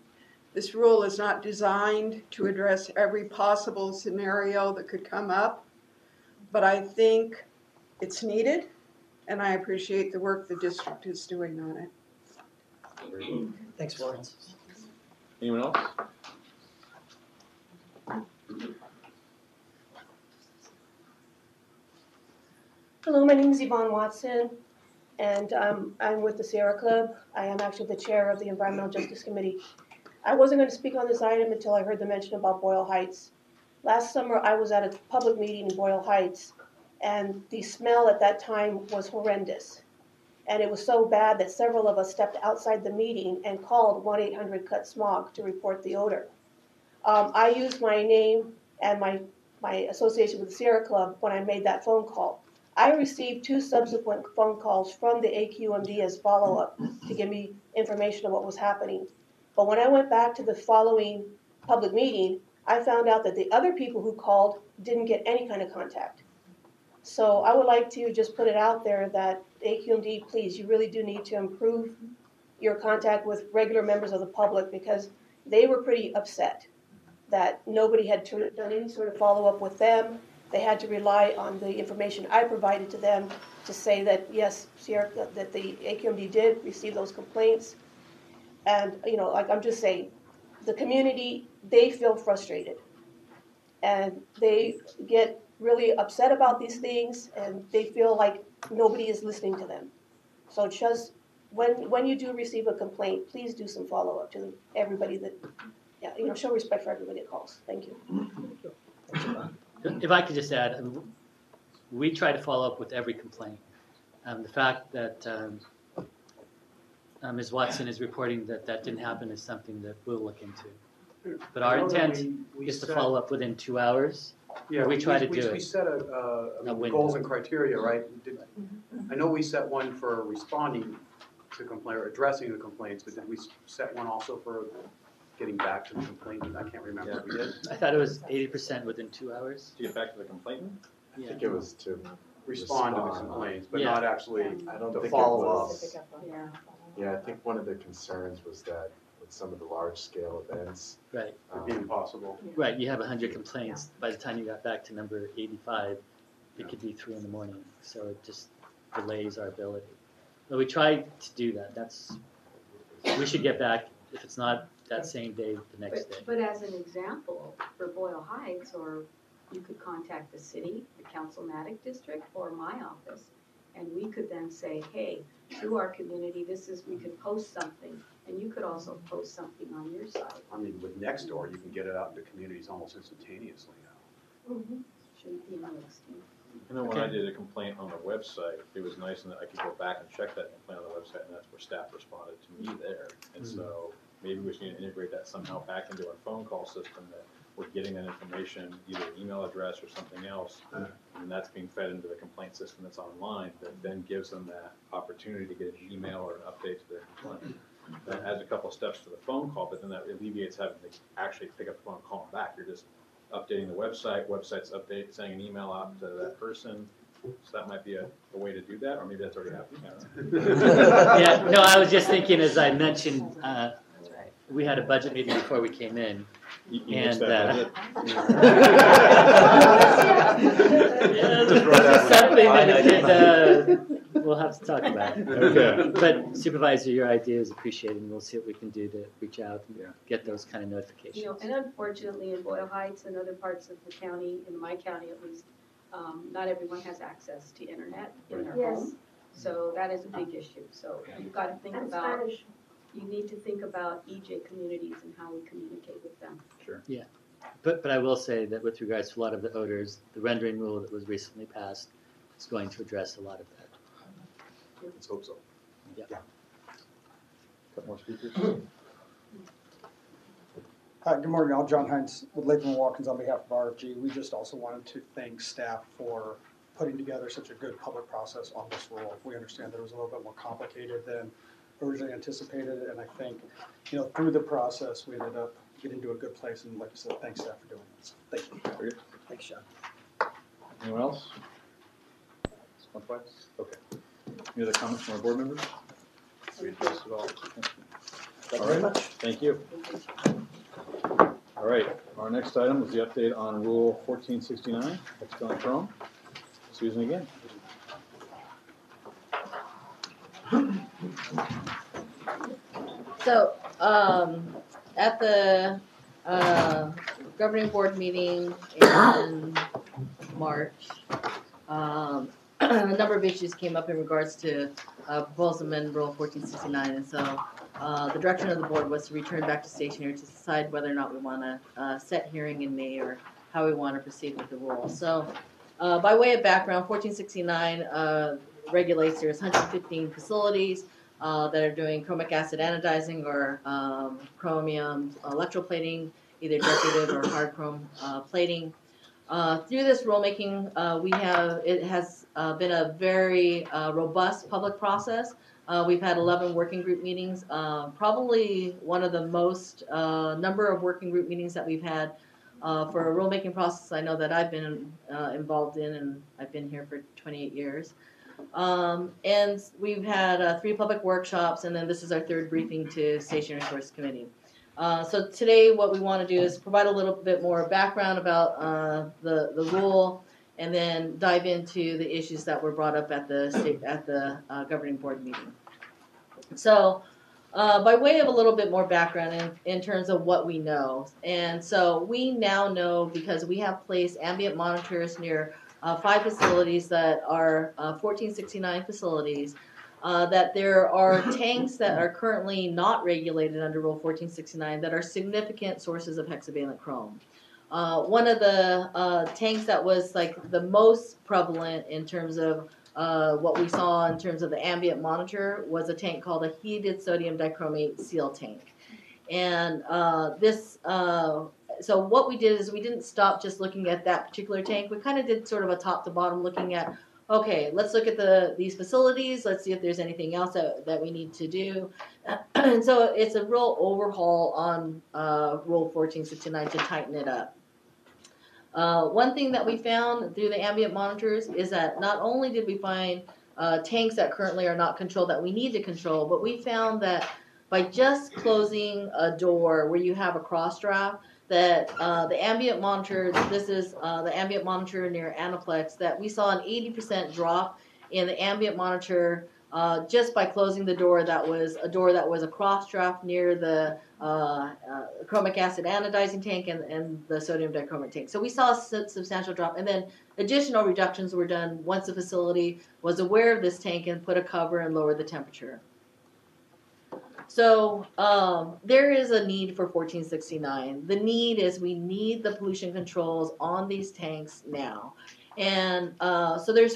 S17: this rule is not designed to address every possible scenario that could come up, but I think it's needed, and I appreciate the work the district is doing on it.
S13: Thanks, Florence.
S1: Anyone else?
S18: Hello, my name is Yvonne Watson, and I'm with the Sierra Club. I am actually the chair of the Environmental Justice Committee. I wasn't going to speak on this item until I heard the mention about Boyle Heights. Last summer, I was at a public meeting in Boyle Heights, and the smell at that time was horrendous. And it was so bad that several of us stepped outside the meeting and called 1-800-CUT-SMOG to report the odor. I used my name and my association with the Sierra Club when I made that phone call. I received 2 subsequent phone calls from the AQMD as follow-up to give me information on what was happening. But when I went back to the following public meeting, I found out that the other people who called didn't get any kind of contact. So I would like to just put it out there that AQMD, please, you really do need to improve your contact with regular members of the public, because they were pretty upset that nobody had done any sort of follow-up with them. They had to rely on the information I provided to them to say that, yes, Sierra, that the AQMD did receive those complaints. And, you know, like I'm just saying, the community, they feel frustrated. And they get really upset about these things, and they feel like nobody is listening to them. So just when you do receive a complaint, please do some follow-up to everybody that, yeah, you know, show respect for everybody that calls. Thank you.
S15: If I could just add, we try to follow up with every complaint. The fact that Ms. Watson is reporting that that didn't happen is something that we'll look into. But
S2: I
S15: our
S2: know that
S15: intent
S2: we
S15: is to
S2: set-
S15: follow up within 2 hours.
S2: Yeah,
S15: we try to do
S2: We
S15: it.
S2: set
S15: window.
S2: goals and criteria, right? I know we set one for responding to complaint or addressing the complaints, but did we set one also for getting back to the complainant? I can't remember if we did.
S15: I thought it was 80% within 2 hours.
S1: To get back to the complainant?
S15: Yeah.
S19: I think it was to
S2: Respond to the complaints, but
S15: Yeah.
S2: not actually
S19: I don't
S2: to
S19: think it
S2: follow up.
S19: was.
S4: Yeah.
S19: Yeah, I think one of the concerns was that with some of the large scale events.
S15: Right.
S2: It'd be impossible.
S15: Right, you have 100 complaints. By the time you got back to number 85, it could be 3 in the morning. So it just delays our ability. But we try to do that. We should get back, if it's not that same day, the next day.
S4: But as an example, for Boyle Heights, or you could contact the city, the Councilmatic District, or my office, and we could then say, hey, through our community, we could post something, and you could also post something on your site.
S2: I mean, with Nextdoor, you can get it out into communities almost instantaneously now.
S4: Shouldn't be an extent.
S1: You know, when I did a complaint on the website, it was nice in that I could go back and check that complaint on the website, and that's where staff responded to me there. And so maybe we should integrate that somehow back into our phone call system, that we're getting that information, either an email address or something else, and that's being fed into the complaint system that's online, that then gives them that opportunity to get an email or an update to their complaint. That adds a couple of steps to the phone call, but then that alleviates having to actually pick up the phone and call them back. You're just updating the website's update, sending an email out to that person. So that might be a way to do that, or maybe that's already happening. I don't know.
S15: Yeah, no, I was just thinking, as I mentioned, we had a budget meeting before we came in.
S1: You
S15: And
S1: mixed that
S15: this is something that we'll have to talk about.
S1: Okay.
S15: But Supervisor, your idea is appreciated, and we'll see what we can do to reach out and get those kind of notifications.
S4: You know, and unfortunately in Boyle Heights and other parts of the county, in my county at least, not everyone has access to internet in their
S18: Yes.
S4: home. So that is a big issue. So you've got to think
S18: And
S4: about,
S18: Spanish.
S4: you need to think about EJ communities and how we communicate with them.
S1: Sure.
S15: Yeah, but I will say that with regards to a lot of the odors, the rendering rule that was recently passed is going to address a lot of that.
S2: Let's hope so.
S15: Yeah.
S1: Couple more speakers.
S20: Hi, good morning. I'm John Hines with Latham & Watkins on behalf of RFG. We just also wanted to thank staff for putting together such a good public process on this rule. We understand that it was a little bit more complicated than originally anticipated, and I think, through the process, we ended up getting to a good place. And like I said, thanks staff for doing this. Thank you.
S13: Thanks, John.
S1: Anyone else? One twice? Okay. Any other comments from our board members? We addressed it all.
S13: Thank you
S1: All
S13: very
S1: right.
S13: much.
S1: Thank you. All right. Our next item is the update on Rule 1469, Hexavalent Chromium. Susan again.
S5: So, at the governing board meeting in March, a number of issues came up in regards to proposal amendment Rule 1469, and so the direction of the board was to return back to stationary to decide whether or not we want to set hearing in May or how we want to proceed with the rule. So, by way of background, 1469 regulates there's 115 facilities that are doing chromic acid anodizing or chromium electroplating, either decorative or hard chrome plating. Through this rulemaking, it has been a very robust public process. We've had 11 working group meetings, probably one of the most number of working group meetings that we've had for a rulemaking process I know that I've been involved in, and I've been here for 28 years. And we've had 3 public workshops, and then this is our 3rd briefing to Station Resource Committee. So today what we want to do is provide a little bit more background about the rule, and then dive into the issues that were brought up at the governing board meeting. So by way of a little bit more background in terms of what we know, and so we now know, because we have placed ambient monitors near 5 facilities that are 1469 facilities, that there are tanks that are currently not regulated under Rule 1469 that are significant sources of hexavalent chrome. One of the tanks that was like the most prevalent in terms of what we saw in terms of the ambient monitor was a tank called a heated sodium dichromate seal tank. And so what we did is we didn't stop just looking at that particular tank. We kind of did sort of a top to bottom looking at, okay, let's look at these facilities. Let's see if there's anything else that we need to do. And so it's a real overhaul on Rule 1469 to tighten it up. One thing that we found through the ambient monitors is that not only did we find tanks that currently are not controlled that we need to control, but we found that by just closing a door where you have a cross draft, that the ambient monitor, this is the ambient monitor near Anaplex, that we saw an 80% drop in the ambient monitor just by closing the door that was a cross draft near the chromic acid anodizing tank and the sodium dichromate tank. So we saw a substantial drop, and then additional reductions were done once the facility was aware of this tank and put a cover and lowered the temperature. So there is a need for 1469. The need is we need the pollution controls on these tanks now. And so there's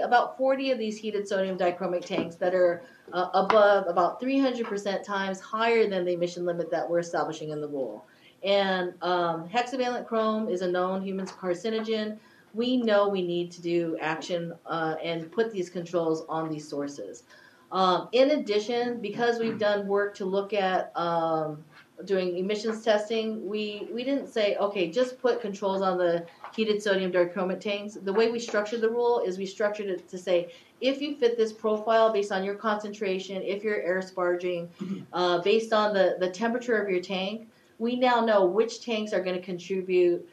S5: about 40 of these heated sodium dichromate tanks that are above about 300% times higher than the emission limit that we're establishing in the rule. And hexavalent chromium is a known human carcinogen. We know we need to do action and put these controls on these sources. In addition, because we've done work to look at doing emissions testing, we didn't say, okay, just put controls on the heated sodium dichromate tanks. The way we structured the rule is we structured it to say, if you fit this profile based on your concentration, if you're air sparging, based on the temperature of your tank, we now know which tanks are going to contribute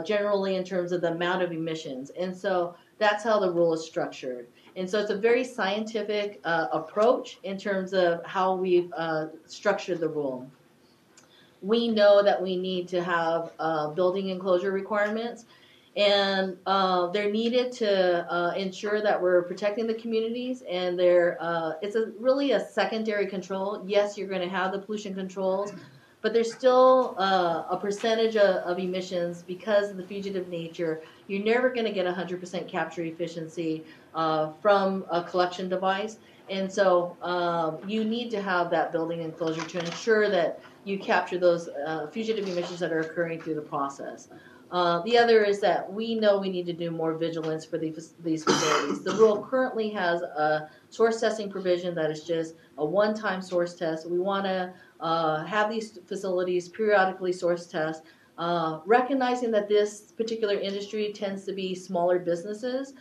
S5: generally in terms of the amount of emissions. And so that's how the rule is structured. And so it's a very scientific approach in terms of how we've structured the rule. We know that we need to have building enclosure requirements, and they're needed to ensure that we're protecting the communities, and it's really a secondary control. Yes, you're going to have the pollution controls, but there's still a percentage of emissions because of the fugitive nature. You're never going to get 100% capture efficiency from a collection device. And so you need to have that building enclosure to ensure that you capture those fugitive emissions that are occurring through the process. The other is that we know we need to do more vigilance for these facilities. The rule currently has a source testing provision that is just a one-time source test. We want to have these facilities periodically source test, recognizing that this particular industry tends to be smaller businesses.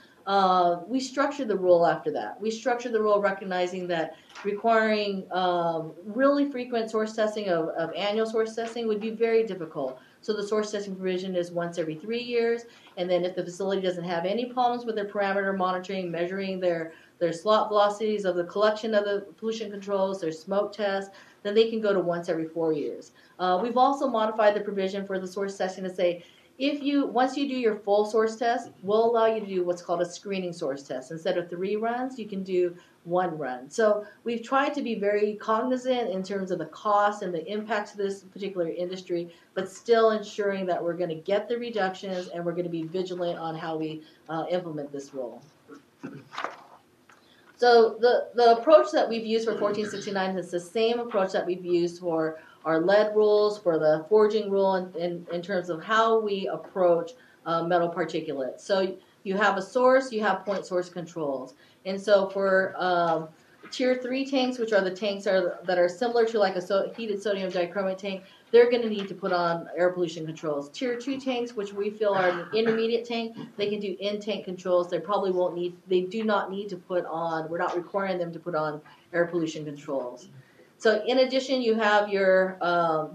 S5: We structured the rule after that. We structured the rule recognizing that requiring really frequent source testing of annual source testing would be very difficult. So the source testing provision is once every 3 years, and then if the facility doesn't have any problems with their parameter monitoring, measuring their slot velocities of the collection of the pollution controls, their smoke tests, then they can go to once every 4 years. We've also modified the provision for the source testing to say, once you do your full source test, we'll allow you to do what's called a screening source test. Instead of 3 runs, you can do 1 run. So we've tried to be very cognizant in terms of the cost and the impact to this particular industry, but still ensuring that we're going to get the reductions and we're going to be vigilant on how we implement this rule. So the approach that we've used for 1469 is the same approach that we've used for our lead rules, for the forging rule, in terms of how we approach metal particulates. So you have a source, you have point source controls. And so for tier 3 tanks, which are the tanks that are similar to like a heated sodium dichromate tank, they're going to need to put on air pollution controls. Tier 2 tanks, which we feel are an intermediate tank, they can do in-tank controls. They do not need to put on, we're not requiring them to put on air pollution controls. So in addition, you have your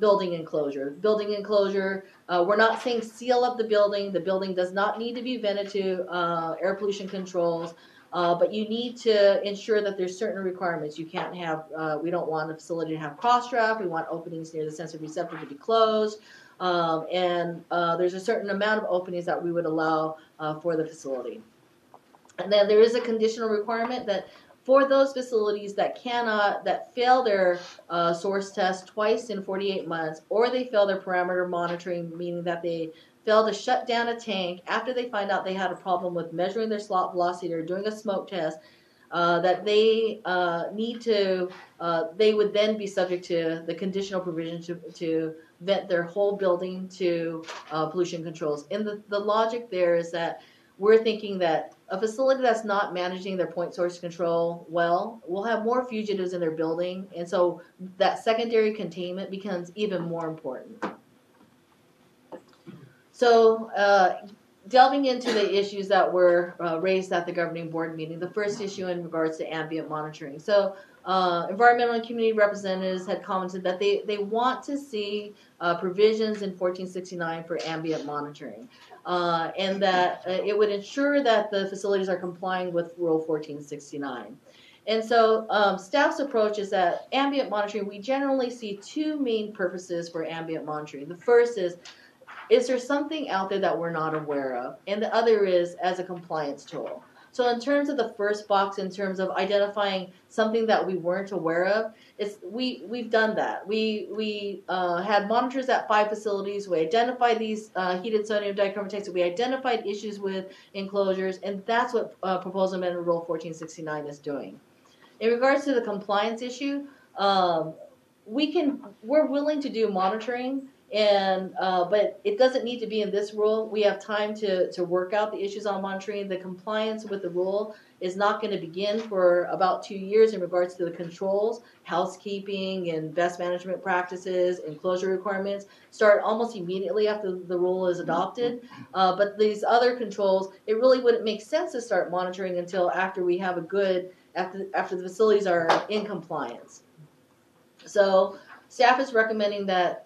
S5: building enclosure. Building enclosure, we're not saying seal up the building. The building does not need to be vented to air pollution controls, but you need to ensure that there's certain requirements. You can't have, we don't want a facility to have cross draft. We want openings near the sensitive receptor to be closed. And there's a certain amount of openings that we would allow for the facility. And then there is a conditional requirement that for those facilities that fail their source test twice in 48 months, or they fail their parameter monitoring, meaning that they fail to shut down a tank after they find out they had a problem with measuring their slot velocity or doing a smoke test, that they need to, they would then be subject to the conditional provision to vent their whole building to pollution controls. And the logic there is that we're thinking that a facility that's not managing their point source control well will have more fugitives in their building, and so that secondary containment becomes even more important. So delving into the issues that were raised at the governing board meeting, the first issue in regards to ambient monitoring. So environmental and community representatives had commented that they want to see provisions in 1469 for ambient monitoring, and that it would ensure that the facilities are complying with Rule 1469. And so staff's approach is that ambient monitoring, we generally see two main purposes for ambient monitoring. The first is there something out there that we're not aware of? And the other is as a compliance tool. So in terms of the first box, in terms of identifying something that we weren't aware of, we've done that. We had monitors at 5 facilities. We identified these heated sodium dichromate tanks. We identified issues with enclosures, and that's what Proposal Amendment Rule 1469 is doing. In regards to the compliance issue, we're willing to do monitoring. And but it doesn't need to be in this rule. We have time to work out the issues on monitoring. The compliance with the rule is not going to begin for about 2 years in regards to the controls, housekeeping, and best management practices, enclosure requirements start almost immediately after the rule is adopted. But these other controls, it really wouldn't make sense to start monitoring until after we have after the facilities are in compliance. So staff is recommending that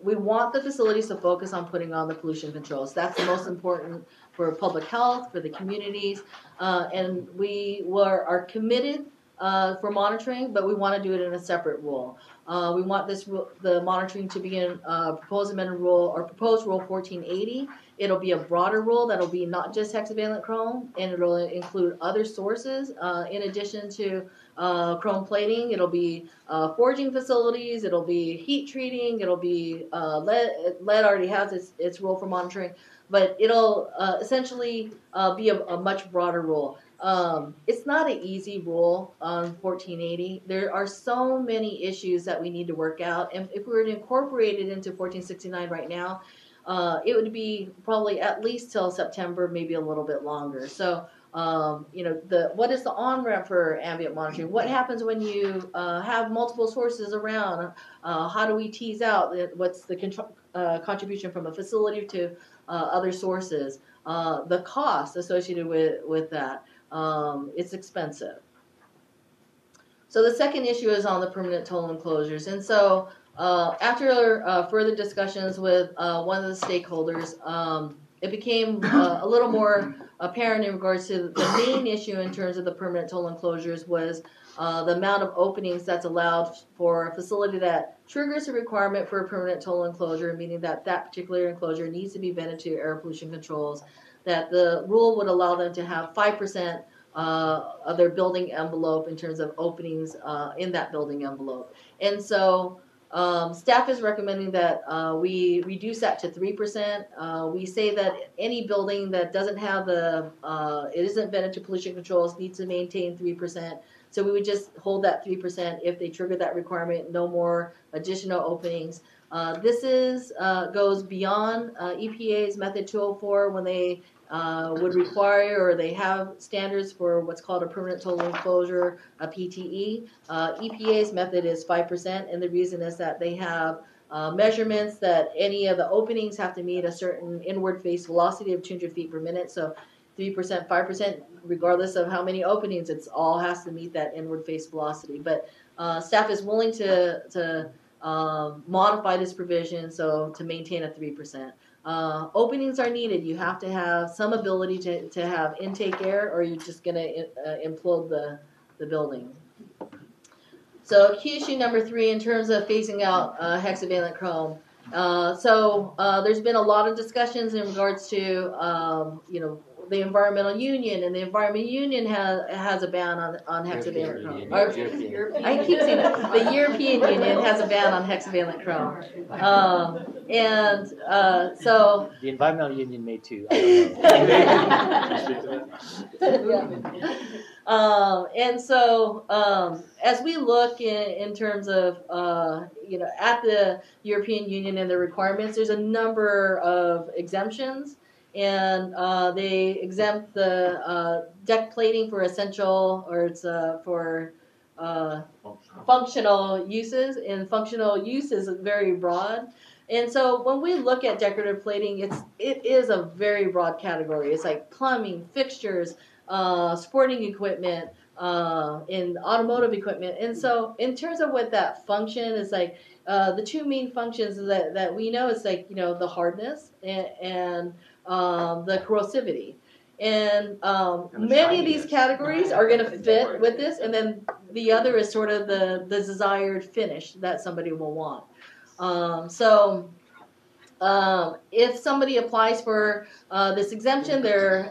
S5: we want the facilities to focus on putting on the pollution controls. That's the most important for public health, for the communities, and we are committed for monitoring, but we want to do it in a separate rule. We want the monitoring to be in proposed amendment rule or proposed rule 1480. It'll be a broader rule that'll be not just hexavalent chrome, and it'll include other sources in addition to chrome plating. It'll be forging facilities. It'll be heat treating. It'll be lead already has its rule for monitoring, but it'll essentially be a much broader rule. It's not an easy rule on 1480. There are so many issues that we need to work out, and if we were to incorporate it into 1469 right now, it would be probably at least till September, maybe a little bit longer. So, what is the on-ramp for ambient monitoring? What happens when you have multiple sources around? How do we tease out what's the contribution from a facility to other sources? The cost associated with that. It's expensive. So the second issue is on the permanent toll enclosures. And so after further discussions with one of the stakeholders, it became a little more apparent in regards to the main issue in terms of the permanent toll enclosures was the amount of openings that's allowed for a facility that triggers a requirement for a permanent toll enclosure, meaning that that particular enclosure needs to be vented to air pollution controls, that the rule would allow them to have 5% of their building envelope in terms of openings in that building envelope. And so staff is recommending that we reduce that to 3%. We say that any building that doesn't have it isn't vented to pollution controls needs to maintain 3%. So we would just hold that 3% if they trigger that requirement, no more additional openings. This goes beyond EPA's Method 204 when they would require or they have standards for what's called a permanent total enclosure, a PTE. EPA's method is 5%, and the reason is that they have measurements that any of the openings have to meet a certain inward face velocity of 200 feet per minute. So 3%, 5%, regardless of how many openings, it all has to meet that inward face velocity. But staff is willing to modify this provision to maintain a 3%. Openings are needed. You have to have some ability to have intake air, or you're just going to implode the building. So key issue number 3 in terms of phasing out hexavalent chrome. There's been a lot of discussions in regards to the Environmental Union, and the Environmental Union has a ban on hexavalent chrome. I keep saying that. The European Union has a ban on hexavalent chrome. So
S15: The Environmental Union may too.
S5: And so as we look in terms of at the European Union and the requirements, there's a number of exemptions, and they exempt the deck plating for essential, or it's for functional uses, and functional use is very broad. And so when we look at decorative plating, it is a very broad category. It's like plumbing, fixtures, sporting equipment, in automotive equipment. And so in terms of what that function is like, the two main functions that we know is like, the hardness and the corrosivity. And many of these categories are going to fit with this, and then the other is sort of the desired finish that somebody will want. If somebody applies for this exemption, they're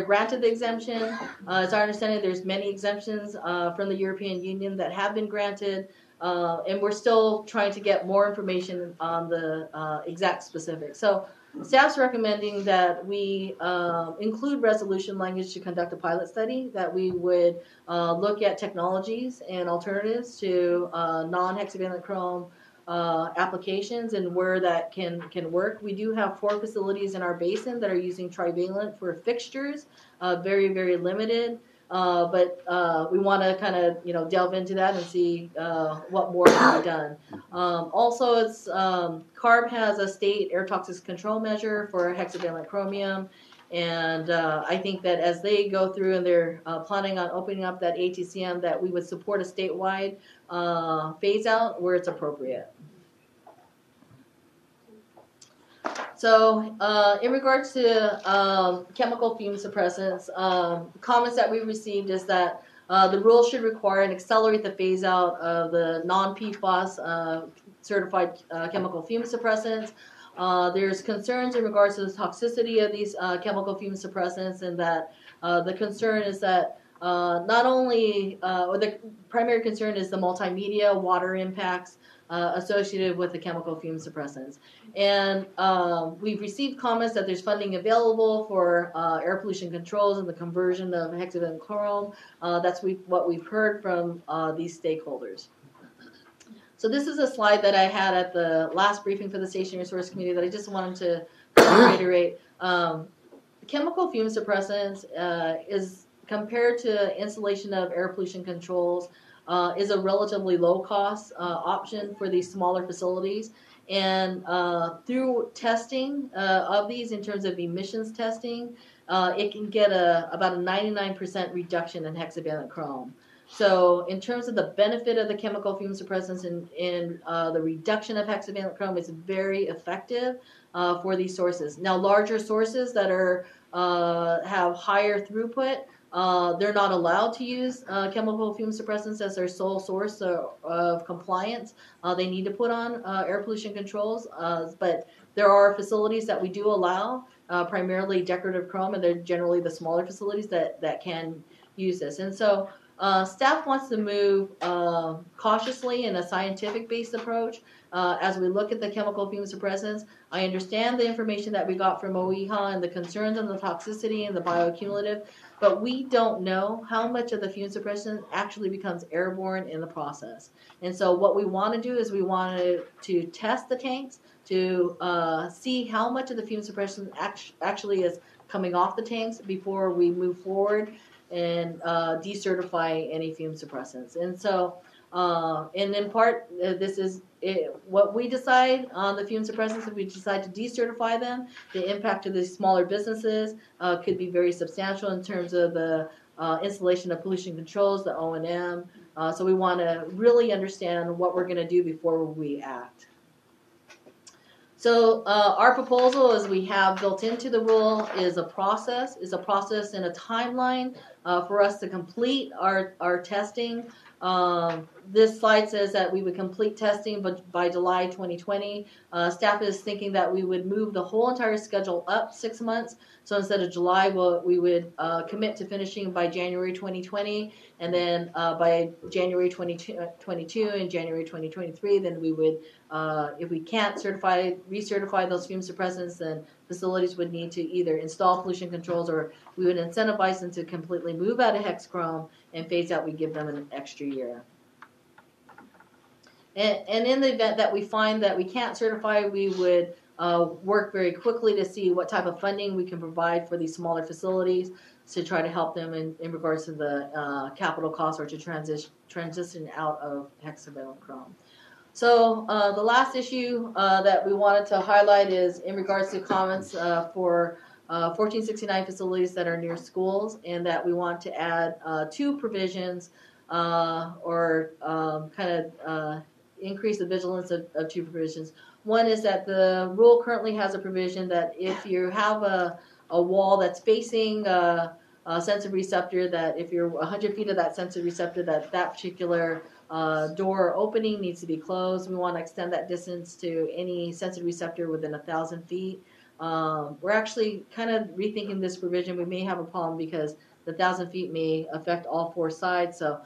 S5: granted the exemption. As I understand it, there's many exemptions from the European Union that have been granted, and we're still trying to get more information on the exact specifics. So staff's recommending that we include resolution language to conduct a pilot study, that we would look at technologies and alternatives to non-hexavalent chrome applications and where that can work. We do have 4 facilities in our basin that are using trivalent for fixtures, very, very limited. But we want to kind of delve into that and see what more can be done. Also, it's CARB has a state air toxics control measure for hexavalent chromium, and I think that as they go through and they're planning on opening up that ATCM, that we would support a statewide phase out where it's appropriate. So in regards to chemical fume suppressants, comments that we received is that the rule should require and accelerate the phase out of the non-PFAS certified chemical fume suppressants. There's concerns in regards to the toxicity of these chemical fume suppressants, and that the concern is that not only, or the primary concern is the multimedia water impacts associated with the chemical fume suppressants. And we've received comments that there's funding available for air pollution controls and the conversion of hexavalent chrome. That's what we've heard from these stakeholders. So this is a slide that I had at the last briefing for the Station Resource Committee that I just wanted to reiterate. Chemical fume suppressants is compared to installation of air pollution controls is a relatively low-cost option for these smaller facilities. And through testing of these in terms of emissions testing, it can get about a 99% reduction in hexavalent chrome. So in terms of the benefit of the chemical fume suppressants in the reduction of hexavalent chrome, it's very effective for these sources. Now, larger sources that are have higher throughput, they're not allowed to use chemical fume suppressants as their sole source of compliance. They need to put on air pollution controls, but there are facilities that we do allow, primarily decorative chrome, and they're generally the smaller facilities that can use this. And so staff wants to move cautiously in a scientific-based approach as we look at the chemical fume suppressants. I understand the information that we got from OEHA and the concerns on the toxicity and the bioaccumulative, but we don't know how much of the fume suppressant actually becomes airborne in the process. And so what we want to do is we want to test the tanks to see how much of the fume suppressant actually is coming off the tanks before we move forward and decertify any fume suppressants. And so, and in part, this is what we decide on the fume suppressants. If we decide to decertify them, the impact to the smaller businesses could be very substantial in terms of the installation of pollution controls, the O&M. So we want to really understand what we're going to do before we act. So our proposal, as we have built into the rule, is a process and a timeline for us to complete our testing. This slide says that we would complete testing by July 2020. Staff is thinking that we would move the whole entire schedule up 6 months. So instead of July, we would commit to finishing by January 2020, and then by January 2022 and January 2023, then we would, if we can't recertify those fume suppressants, then facilities would need to either install pollution controls, or we would incentivize them to completely move out of Hexchrome and phase out. We give them an extra year. And in the event that we find that we can't certify, we would work very quickly to see what type of funding we can provide for these smaller facilities to try to help them in regards to the capital costs, or to transition out of hexavalent chrome. So the last issue that we wanted to highlight is in regards to comments for 1469 facilities that are near schools, and that we want to add 2 provisions or kind of increase the vigilance of 2 provisions. One is that the rule currently has a provision that if you have a wall that's facing a sensitive receptor, that if you're 100 feet of that sensitive receptor, that particular door opening needs to be closed. We want to extend that distance to any sensitive receptor within 1,000 feet. We're actually kind of rethinking this provision. We may have a problem because the 1,000 feet may affect all 4 sides, so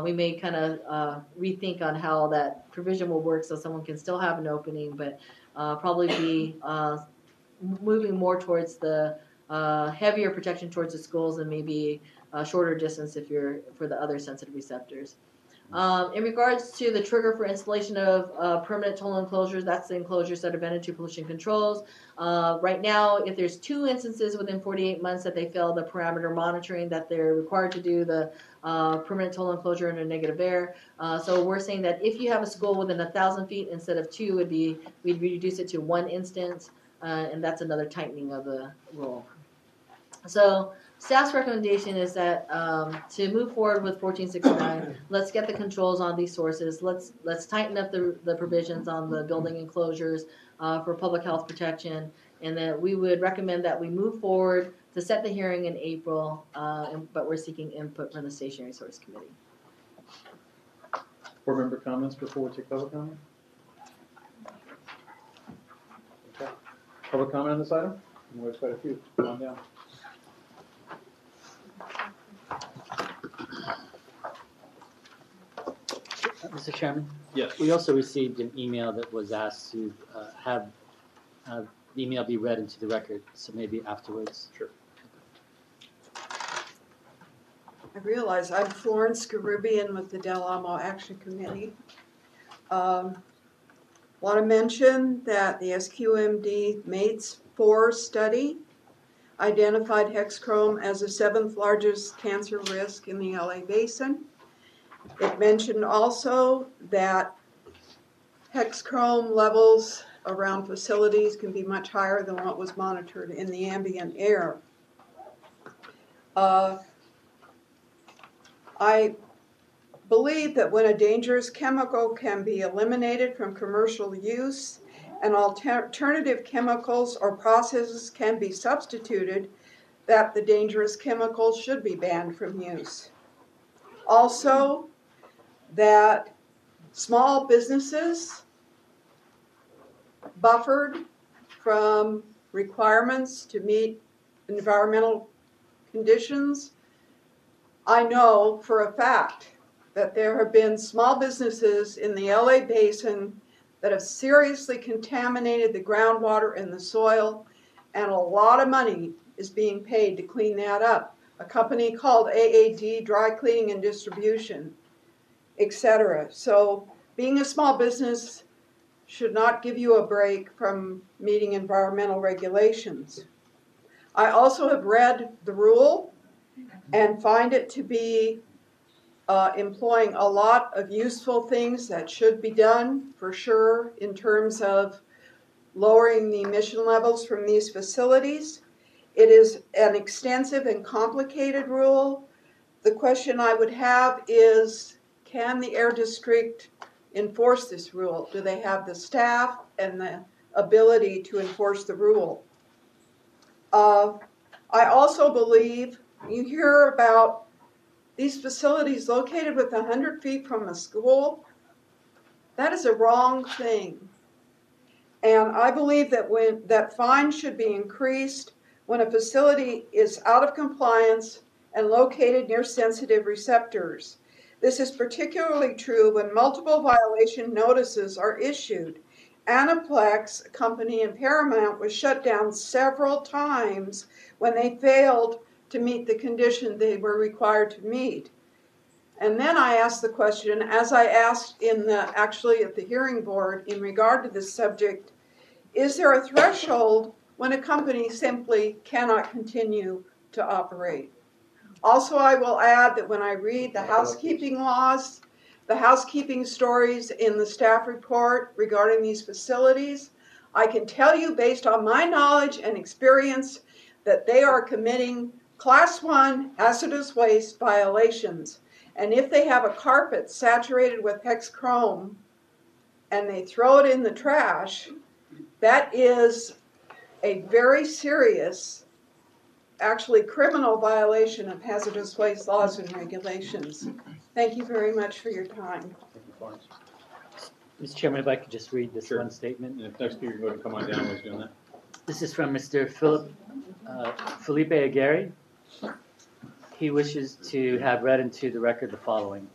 S5: we may kind of rethink on how that provision will work, so someone can still have an opening, but probably be moving more towards the heavier protection towards the schools, and maybe a shorter distance if you're for the other sensitive receptors. In regards to the trigger for installation of permanent toll enclosures, that's the enclosures that are vented to pollution controls. Right now, if there's 2 instances within 48 months that they fail the parameter monitoring, that they're required to do the permanent toll enclosure under negative air. So we're saying that if you have a school within 1,000 feet, instead of 2, we'd reduce it to 1 instance, and that's another tightening of the rule. So staff's recommendation is that to move forward with 1469, let's get the controls on these sources. Let's tighten up the provisions on the building enclosures for public health protection, and that we would recommend that we move forward to set the hearing in April, but we're seeking input from the Stationary Source Committee.
S1: Board member comments before we take public comment? Okay. Public comment on this item? There's quite a few. Come on down.
S15: Mr. Chairman?
S1: Yes.
S15: We also received an email that was asked to have the email be read into the record, so maybe afterwards.
S1: Sure.
S17: I realize I'm Florence Garubian with the Del Amo Action Committee. Want to mention that the SQMD MATES 4 study identified hexchrome as the 7th largest cancer risk in the LA Basin. It mentioned also that hexchrome levels around facilities can be much higher than what was monitored in the ambient air. I believe that when a dangerous chemical can be eliminated from commercial use and alternative chemicals or processes can be substituted, that the dangerous chemicals should be banned from use. Also, that small businesses buffered from requirements to meet environmental conditions. I know for a fact that there have been small businesses in the LA Basin that have seriously contaminated the groundwater and the soil, and a lot of money is being paid to clean that up. A company called AAD, Dry Cleaning and Distribution, etc. So being a small business should not give you a break from meeting environmental regulations. I also have read the rule and find it to be employing a lot of useful things that should be done for sure in terms of lowering the emission levels from these facilities. It is an extensive and complicated rule. The question I would have is, can the Air District enforce this rule? Do they have the staff and the ability to enforce the rule? I also believe You hear about these facilities located within 100 feet from a school. That is a wrong thing. And I believe that that fine should be increased when a facility is out of compliance and located near sensitive receptors. This is particularly true when multiple violation notices are issued. Anaplex company in Paramount was shut down several times when they failed to meet the condition they were required to meet. And then I asked the question, as I asked actually at the hearing board in regard to this subject, is there a threshold when a company simply cannot continue to operate? Also, I will add that when I read the housekeeping laws, the housekeeping stories in the staff report regarding these facilities, I can tell you based on my knowledge and experience that they are committing Class 1 hazardous waste violations. And if they have a carpet saturated with hex chrome and they throw it in the trash, that is a very serious, actually criminal violation of hazardous waste laws and regulations. Thank you very much for your time.
S15: Mr. Chairman, if I could just read this one statement.
S1: And if next speaker go to come on down, who's doing that?
S15: This is from Mr. Felipe Aguirre. He wishes to have read into the record the following.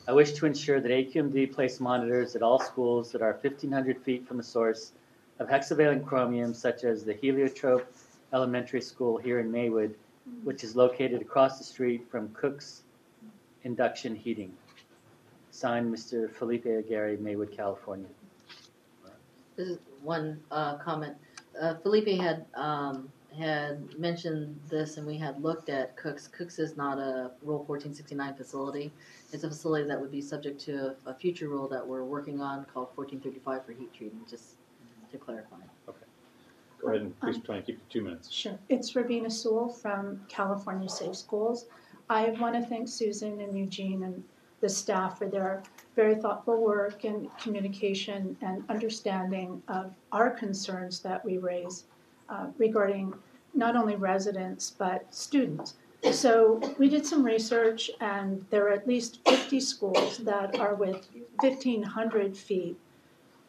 S15: I wish to ensure that AQMD place monitors at all schools that are 1,500 feet from the source of hexavalent chromium, such as the Heliotrope Elementary School here in Maywood, which is located across the street from Cook's Induction Heating. Signed, Mr. Felipe Aguirre, Maywood, California.
S5: This is one comment. Felipe had mentioned this, and we had looked at Cook's. Cook's is not a Rule 1469 facility. It's a facility that would be subject to a future rule that we're working on called 1435 for heat treatment, just to clarify.
S1: Okay. Go ahead and please try and keep it 2 minutes.
S21: Sure. It's Rabina Sewell from California Safe Schools. I want to thank Susan and Eugene and the staff for their very thoughtful work and communication and understanding of our concerns that we raise regarding not only residents but students. So we did some research, and there are at least 50 schools that are with 1,500 feet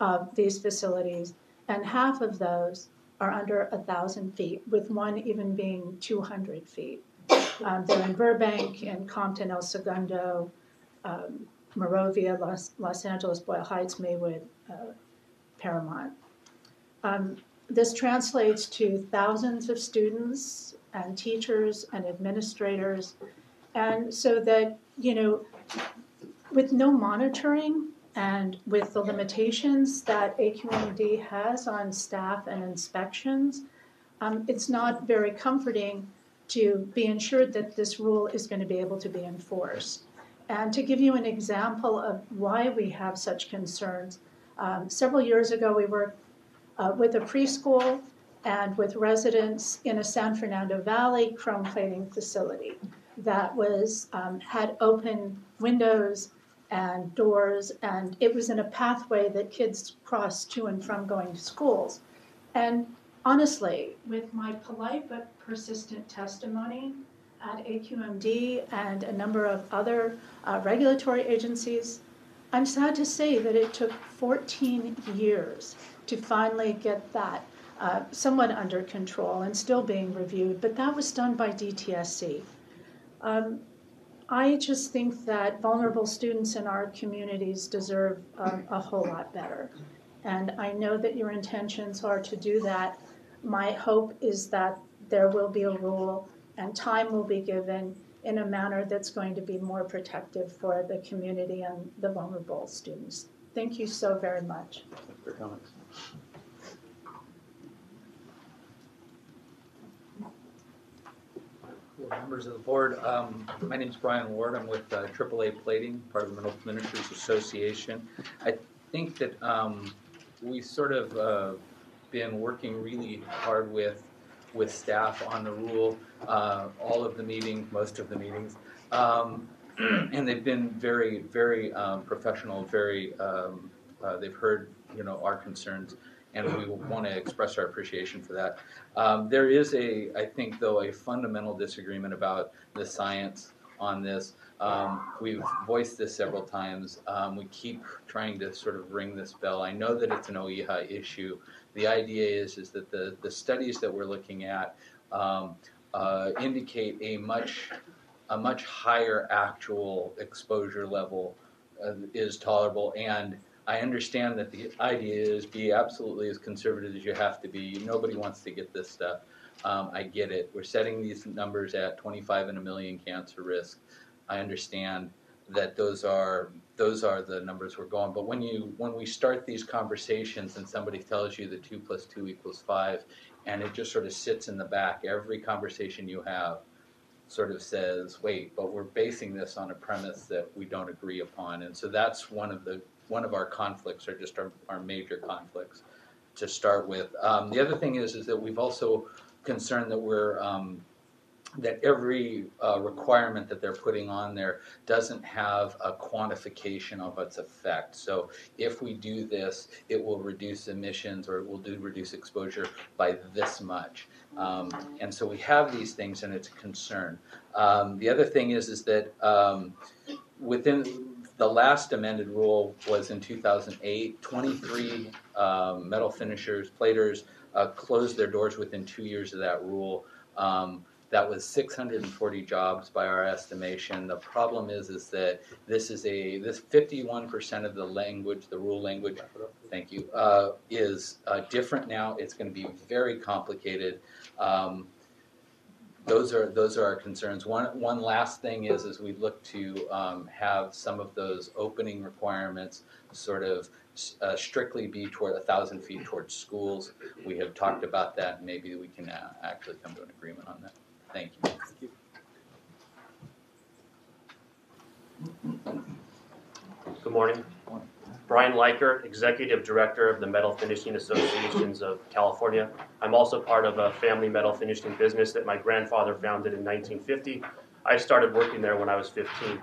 S21: of these facilities, and half of those are under 1,000 feet, with one even being 200 feet. They're in Burbank, in Compton, El Segundo, Morovia, Los Angeles, Boyle Heights, Maywood, Paramount. This translates to thousands of students and teachers and administrators. And so that, with no monitoring and with the limitations that AQMD has on staff and inspections, it's not very comforting to be ensured that this rule is going to be able to be enforced. And to give you an example of why we have such concerns, several years ago we worked with a preschool and with residents in a San Fernando Valley chrome plating facility that was had open windows and doors, and it was in a pathway that kids crossed to and from going to schools. And honestly, with my polite but persistent testimony at AQMD and a number of other regulatory agencies, I'm sad to say that it took 14 years to finally get that somewhat under control and still being reviewed, but that was done by DTSC. I just think that vulnerable students in our communities deserve a whole lot better. And I know that your intentions are to do that. My hope is that there will be a rule and time will be given in a manner that's going to be more protective for the community and the vulnerable students. Thank you so very much.
S1: Thank you for your comments.
S22: Members of the board, my name is Brian Ward. I'm with AAA Plating, part of the Middle Ministries Association. I think that we've sort of been working really hard with staff on the rule, all of the meetings, most of the meetings, and they've been very, very professional. Very, they've heard our concerns, and we want to express our appreciation for that. There is I think though, a fundamental disagreement about the science on this. We've voiced this several times. We keep trying to sort of ring this bell. I know that it's an OEHA issue. The idea is that the studies that we're looking at indicate a much higher actual exposure level is tolerable, and I understand that the idea is be absolutely as conservative as you have to be. Nobody wants to get this stuff. I get it. We're setting these numbers at 25 in a million cancer risk. I understand that those are the numbers we're going. But when we start these conversations and somebody tells you that 2 + 2 = 5, and it just sort of sits in the back, every conversation you have sort of says, wait, but we're basing this on a premise that we don't agree upon. And so that's one of our conflicts, or just our major conflicts to start with. The other thing is that we've also concerned that that every requirement that they're putting on there doesn't have a quantification of its effect. So if we do this, it will reduce emissions, or it will reduce exposure by this much. And so we have these things, and it's a concern. The other thing is that within the last amended rule was in 2008, 23 metal finishers, platers, closed their doors within 2 years of that rule. That was 640 jobs by our estimation. The problem is that this 51% of the language, the rule language, thank you, is different now. It's going to be very complicated. Those are our concerns. One last thing is as we look to have some of those opening requirements sort of strictly be toward 1,000 feet towards schools. We have talked about that, and maybe we can actually come to an agreement on that. Thank you.
S3: Good morning. Brian Leiker, Executive Director of the Metal Finishing Associations of California. I'm also part of a family metal finishing business that my grandfather founded in 1950. I started working there when I was 15.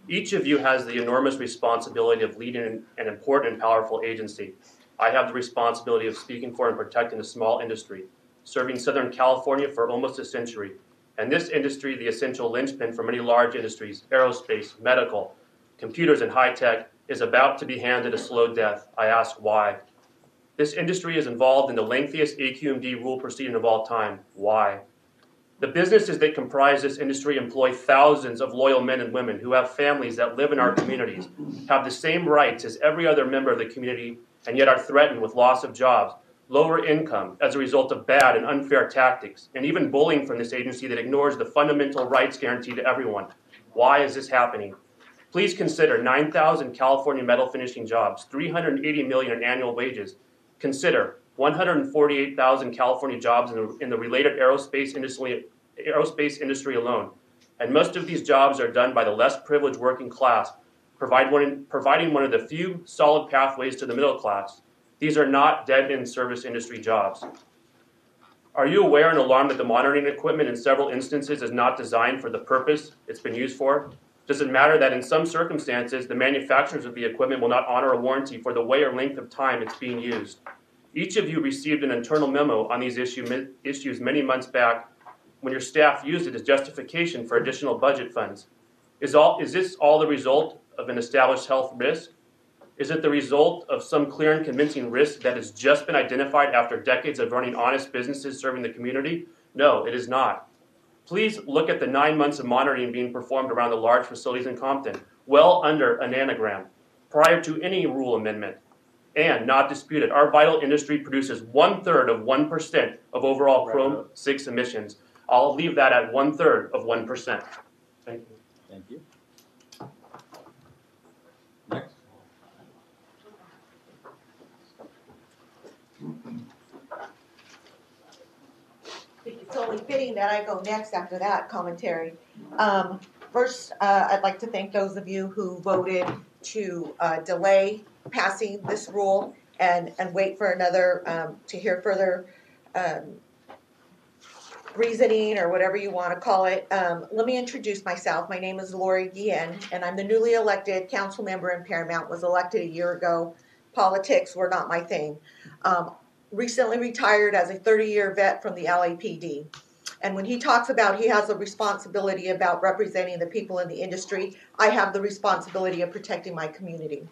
S3: Each of you has the enormous responsibility of leading an important and powerful agency. I have the responsibility of speaking for and protecting the small industry, serving Southern California for almost a century. And this industry, the essential linchpin for many large industries, aerospace, medical, computers, and high tech, is about to be handed a slow death. I ask why. This industry is involved in the lengthiest AQMD rule proceeding of all time. Why? The businesses that comprise this industry employ thousands of loyal men and women who have families that live in our communities, have the same rights as every other member of the community, and yet are threatened with loss of jobs, lower income as a result of bad and unfair tactics, and even bullying from this agency that ignores the fundamental rights guarantee to everyone. Why is this happening? Please consider 9,000 California metal finishing jobs, $380 million in annual wages. Consider 148,000 California jobs in the related aerospace industry alone. And most of these jobs are done by the less privileged working class, providing one of the few solid pathways to the middle class. These are not dead-end service industry jobs. Are you aware and alarmed that the monitoring equipment in several instances is not designed for the purpose it's been used for? Does it matter that in some circumstances, the manufacturers of the equipment will not honor a warranty for the way or length of time it's being used? Each of you received an internal memo on these issues many months back when your staff used it as justification for additional budget funds. Is this all the result of an established health risk? Is it the result of some clear and convincing risk that has just been identified after decades of running honest businesses serving the community? No, it is not. Please look at the 9 months of monitoring being performed around the large facilities in Compton, well under a nanogram, prior to any rule amendment. And, not disputed, our vital industry produces 1/3 of 1% of overall Chrome-6 emissions. I'll leave that at 1/3 of 1%. Thank you.
S1: Thank you.
S7: It's only fitting that I go next after that commentary. First, I'd like to thank those of you who voted to delay passing this rule and wait for another, to hear further reasoning or whatever you want to call it. Let me introduce myself. My name is Lori Guillen, and I'm the newly elected council member in Paramount, was elected a year ago Politics were not my thing. Recently retired as a 30-year vet from the LAPD. And when he talks about he has a responsibility about representing the people in the industry, I have the responsibility of protecting my community.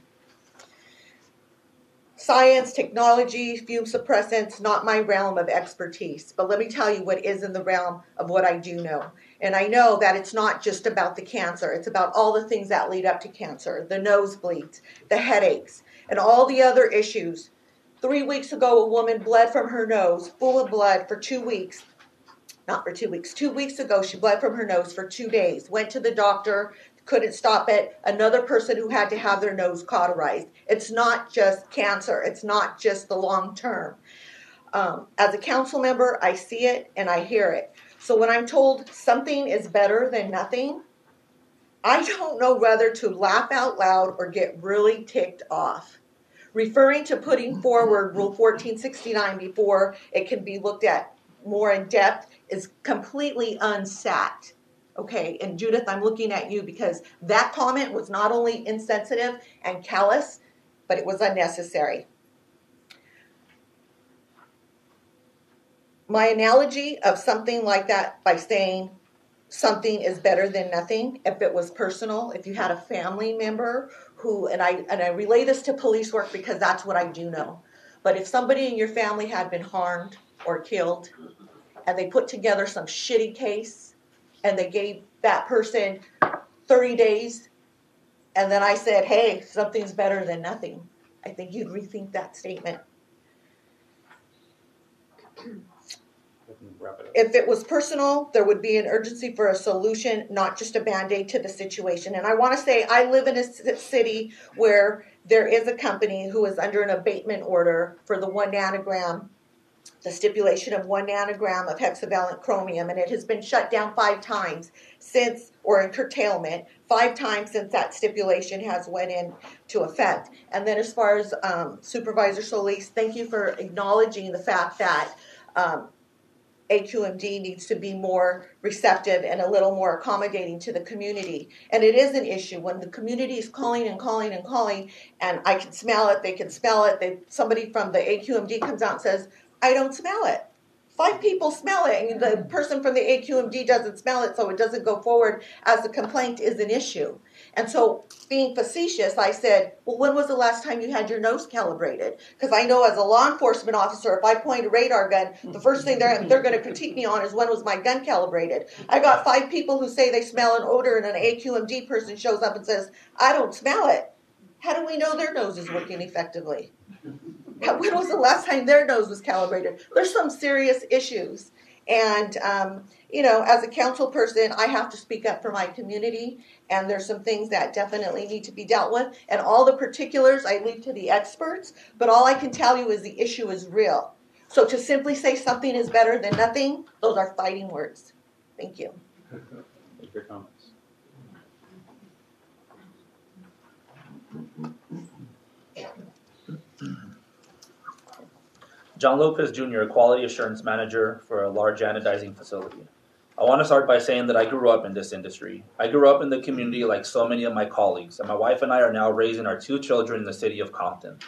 S7: Science, technology, fume suppressants, not my realm of expertise. But let me tell you what is in the realm of what I do know. And I know that it's not just about the cancer. It's about all the things that lead up to cancer, the nosebleeds, the headaches, and all the other issues. 3 weeks ago, a woman bled from her nose, full of blood for 2 weeks. Not for 2 weeks. 2 weeks ago, she bled from her nose for 2 days. Went to the doctor, couldn't stop it. Another person who had to have their nose cauterized. It's not just cancer. It's not just the long term. As a council member, I see it and I hear it. So when I'm told something is better than nothing, I don't know whether to laugh out loud or get really ticked off. Referring to putting forward Rule 1469 before it can be looked at more in depth is completely unsat. Okay, and Judith, I'm looking at you because that comment was not only insensitive and callous, but it was unnecessary. My analogy of something like that by saying something is better than nothing, if it was personal, if you had a family member who, and I relay this to police work because that's what I do know, but if somebody in your family had been harmed or killed and they put together some shitty case and they gave that person 30 days and then I said, hey, something's better than nothing, I think you'd rethink that statement. If it was personal, there would be an urgency for a solution, not just a Band-Aid to the situation. And I want to say I live in a city where there is a company who is under an abatement order for the 1 nanogram, the stipulation of 1 nanogram of hexavalent chromium, and it has been shut down 5 times since, or in curtailment, 5 times since that stipulation has went into effect. And then as far as Supervisor Solis, thank you for acknowledging the fact that AQMD needs to be more receptive and a little more accommodating to the community. And it is an issue when the community is calling and calling and calling, and I can smell it, they can smell it. Somebody from the AQMD comes out and says, I don't smell it. 5 people smell it, and the person from the AQMD doesn't smell it, so it doesn't go forward as the complaint is an issue. And so, being facetious, I said, well, when was the last time you had your nose calibrated? Because I know as a law enforcement officer, if I point a radar gun, the first thing they're going to critique me on is when was my gun calibrated. I got 5 people who say they smell an odor, and an AQMD person shows up and says, I don't smell it. How do we know their nose is working effectively? When was the last time their nose was calibrated? There's some serious issues. And, as a council person, I have to speak up for my community. And there's some things that definitely need to be dealt with. And all the particulars I leave to the experts. But all I can tell you is the issue is real. So to simply say something is better than nothing, those are fighting words. Thank you.
S1: Thank you for your comments.
S6: John Lopez Jr., Quality Assurance Manager for a large anodizing facility. I want to start by saying that I grew up in this industry. I grew up in the community like so many of my colleagues, and my wife and I are now raising our 2 children in the city of Compton.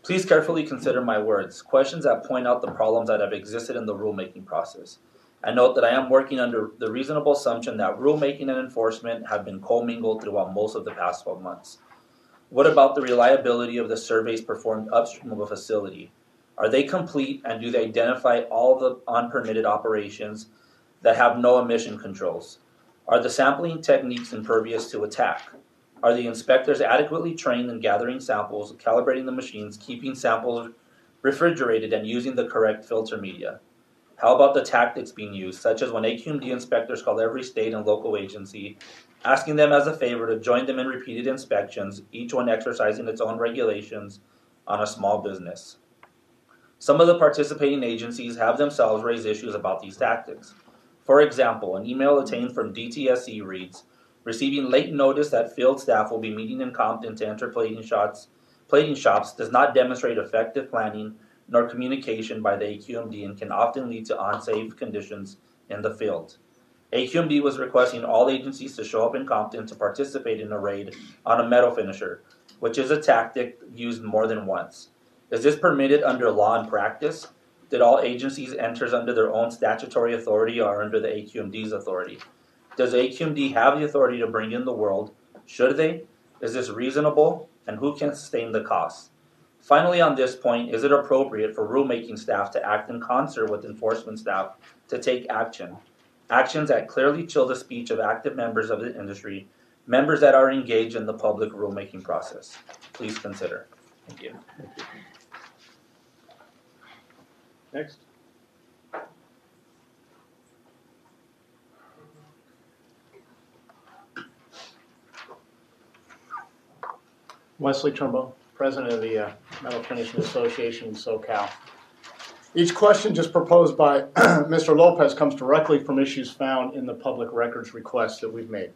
S6: Please carefully consider my words, questions that point out the problems that have existed in the rulemaking process. I note that I am working under the reasonable assumption that rulemaking and enforcement have been commingled throughout most of the past 12 months. What about the reliability of the surveys performed upstream of a facility? Are they complete, and do they identify all the unpermitted operations that have no emission controls? Are the sampling techniques impervious to attack? Are the inspectors adequately trained in gathering samples, calibrating the machines, keeping samples refrigerated, and using the correct filter media? How about the tactics being used, such as when AQMD inspectors call every state and local agency, asking them as a favor to join them in repeated inspections, each one exercising its own regulations on a small business? Some of the participating agencies have themselves raised issues about these tactics. For example, an email obtained from DTSC reads, receiving late notice that field staff will be meeting in Compton to enter plating shops does not demonstrate effective planning nor communication by the AQMD and can often lead to unsafe conditions in the field. AQMD was requesting all agencies to show up in Compton to participate in a raid on a metal finisher, which is a tactic used more than once. Is this permitted under law and practice? Did all agencies enter under their own statutory authority or under the AQMD's authority? Does AQMD have the authority to bring in the world? Should they? Is this reasonable? And who can sustain the costs? Finally, on this point, is it appropriate for rulemaking staff to act in concert with enforcement staff to take action? Actions that clearly chill the speech of active members of the industry, members that are engaged in the public rulemaking process. Please consider. Thank you.
S1: Next.
S8: Wesley Trumbo, President of the Metal Finishing Association in SoCal. Each question just proposed by Mr. Lopez comes directly from issues found in the public records requests that we've made,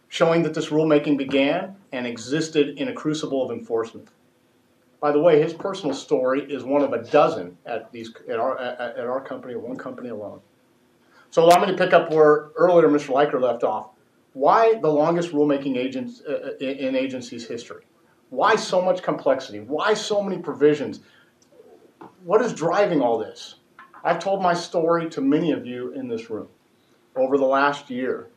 S8: showing that this rulemaking began and existed in a crucible of enforcement. By the way, his personal story is one of a dozen at our company, one company alone. So allow me to pick up where earlier Mr. Leiker left off. Why the longest rulemaking in agency's history? Why so much complexity? Why so many provisions? What is driving all this? I've told my story to many of you in this room over the last year.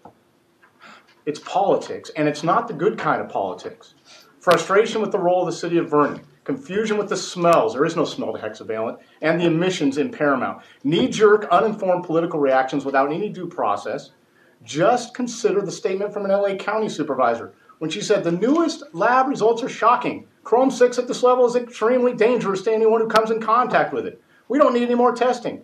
S8: It's politics, and it's not the good kind of politics. Frustration with the role of the city of Vernon, confusion with the smells, there is no smell to hexavalent, and the emissions in Paramount. Knee-jerk, uninformed political reactions without any due process. Just consider the statement from an LA County supervisor when she said, the newest lab results are shocking. Chrome 6 at this level is extremely dangerous to anyone who comes in contact with it. We don't need any more testing.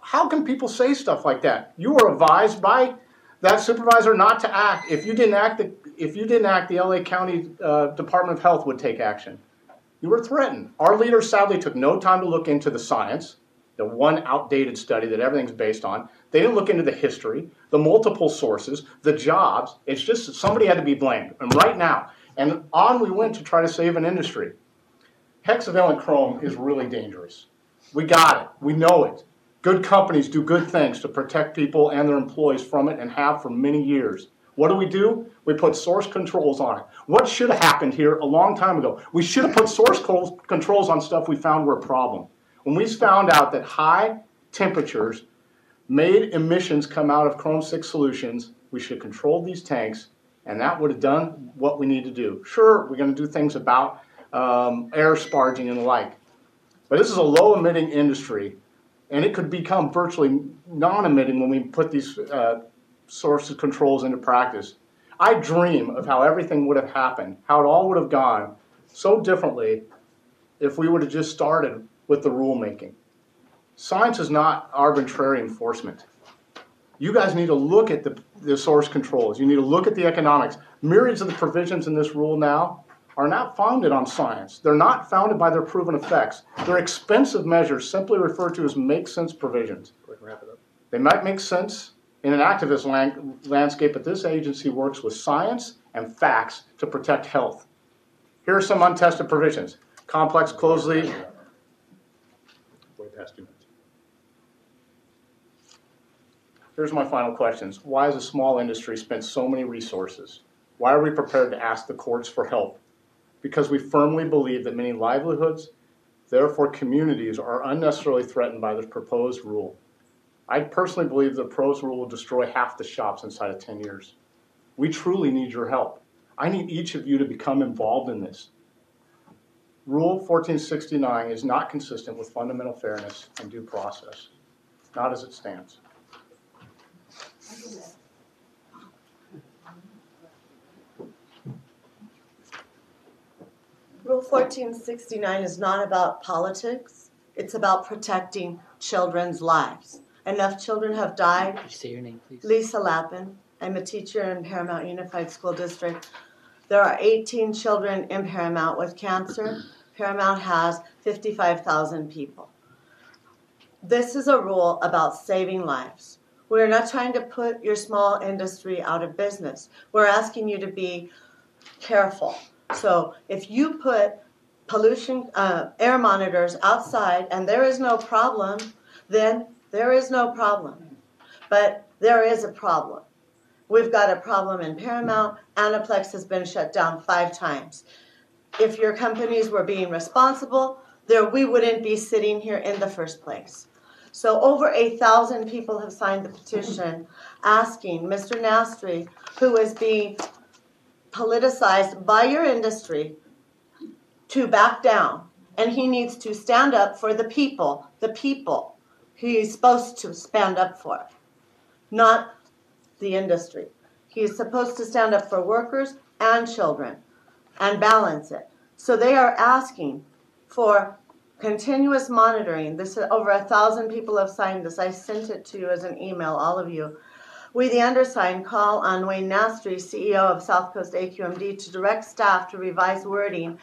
S8: How can people say stuff like that? You were advised by that supervisor not to act. If you didn't act, the LA County Department of Health would take action. You were threatened. Our leaders sadly took no time to look into the science, the one outdated study that everything's based on. They didn't look into the history, the multiple sources, the jobs. It's just somebody had to be blamed. And right now, and on we went to try to save an industry. Hexavalent chrome is really dangerous. We got it. We know it. Good companies do good things to protect people and their employees from it and have for many years. What do? We put source controls on it. What should have happened here a long time ago? We should have put source controls on stuff we found were a problem. When we found out that high temperatures made emissions come out of Chrome 6 solutions, we should control these tanks, and that would have done what we need to do. Sure, we're going to do things about air sparging and the like, but this is a low-emitting industry, and it could become virtually non-emitting when we put these source controls into practice. I dream of how everything would have happened, how it all would have gone so differently if we would have just started with the rulemaking. Science is not arbitrary enforcement. You guys need to look at the source controls. You need to look at the economics. Myriads of the provisions in this rule now are not founded on science. They're not founded by their proven effects. They're expensive measures simply referred to as make-sense provisions. Wrap it up.
S2: They might make sense in an activist landscape, but this agency works with science and facts to protect health. Here are some untested provisions. Complex closely.
S8: Way past 2 minutes.
S2: Here's my final questions. Why has a small industry spent so many resources? Why are we prepared to ask the courts for help? Because we firmly believe that many livelihoods, therefore communities, are unnecessarily threatened by this proposed rule. I personally believe the proposed rule will destroy half the shops inside of 10 years. We truly need your help. I need each of you to become involved in this. Rule 1469 is not consistent with fundamental fairness and due process, not as it stands.
S7: Rule 1469 is not about politics. It's about protecting children's lives. Enough children have died.
S15: Could you say your name, please?
S7: Lisa Lappin. I'm a teacher in Paramount Unified School District. There are 18 children in Paramount with cancer. Paramount has 55,000 people. This is a rule about saving lives. We're not trying to put your small industry out of business. We're asking you to be careful. So if you put pollution, air monitors outside and there is no problem, then there is no problem. But there is a problem. We've got a problem in Paramount. Anaplex has been shut down 5 times. If your companies were being responsible, we wouldn't be sitting here in the first place. So over 1,000 people have signed the petition asking Mr. Nastri, who is being politicized by your industry, to back down. And he needs to stand up for the people he's supposed to stand up for, not the industry. He is supposed to stand up for workers and children and balance it. So they are asking for continuous monitoring. This is over 1,000 people have signed this. I sent it to you as an email, all of you. We, the undersigned, call on Wayne Nastri, CEO of South Coast AQMD, to direct staff to revise wording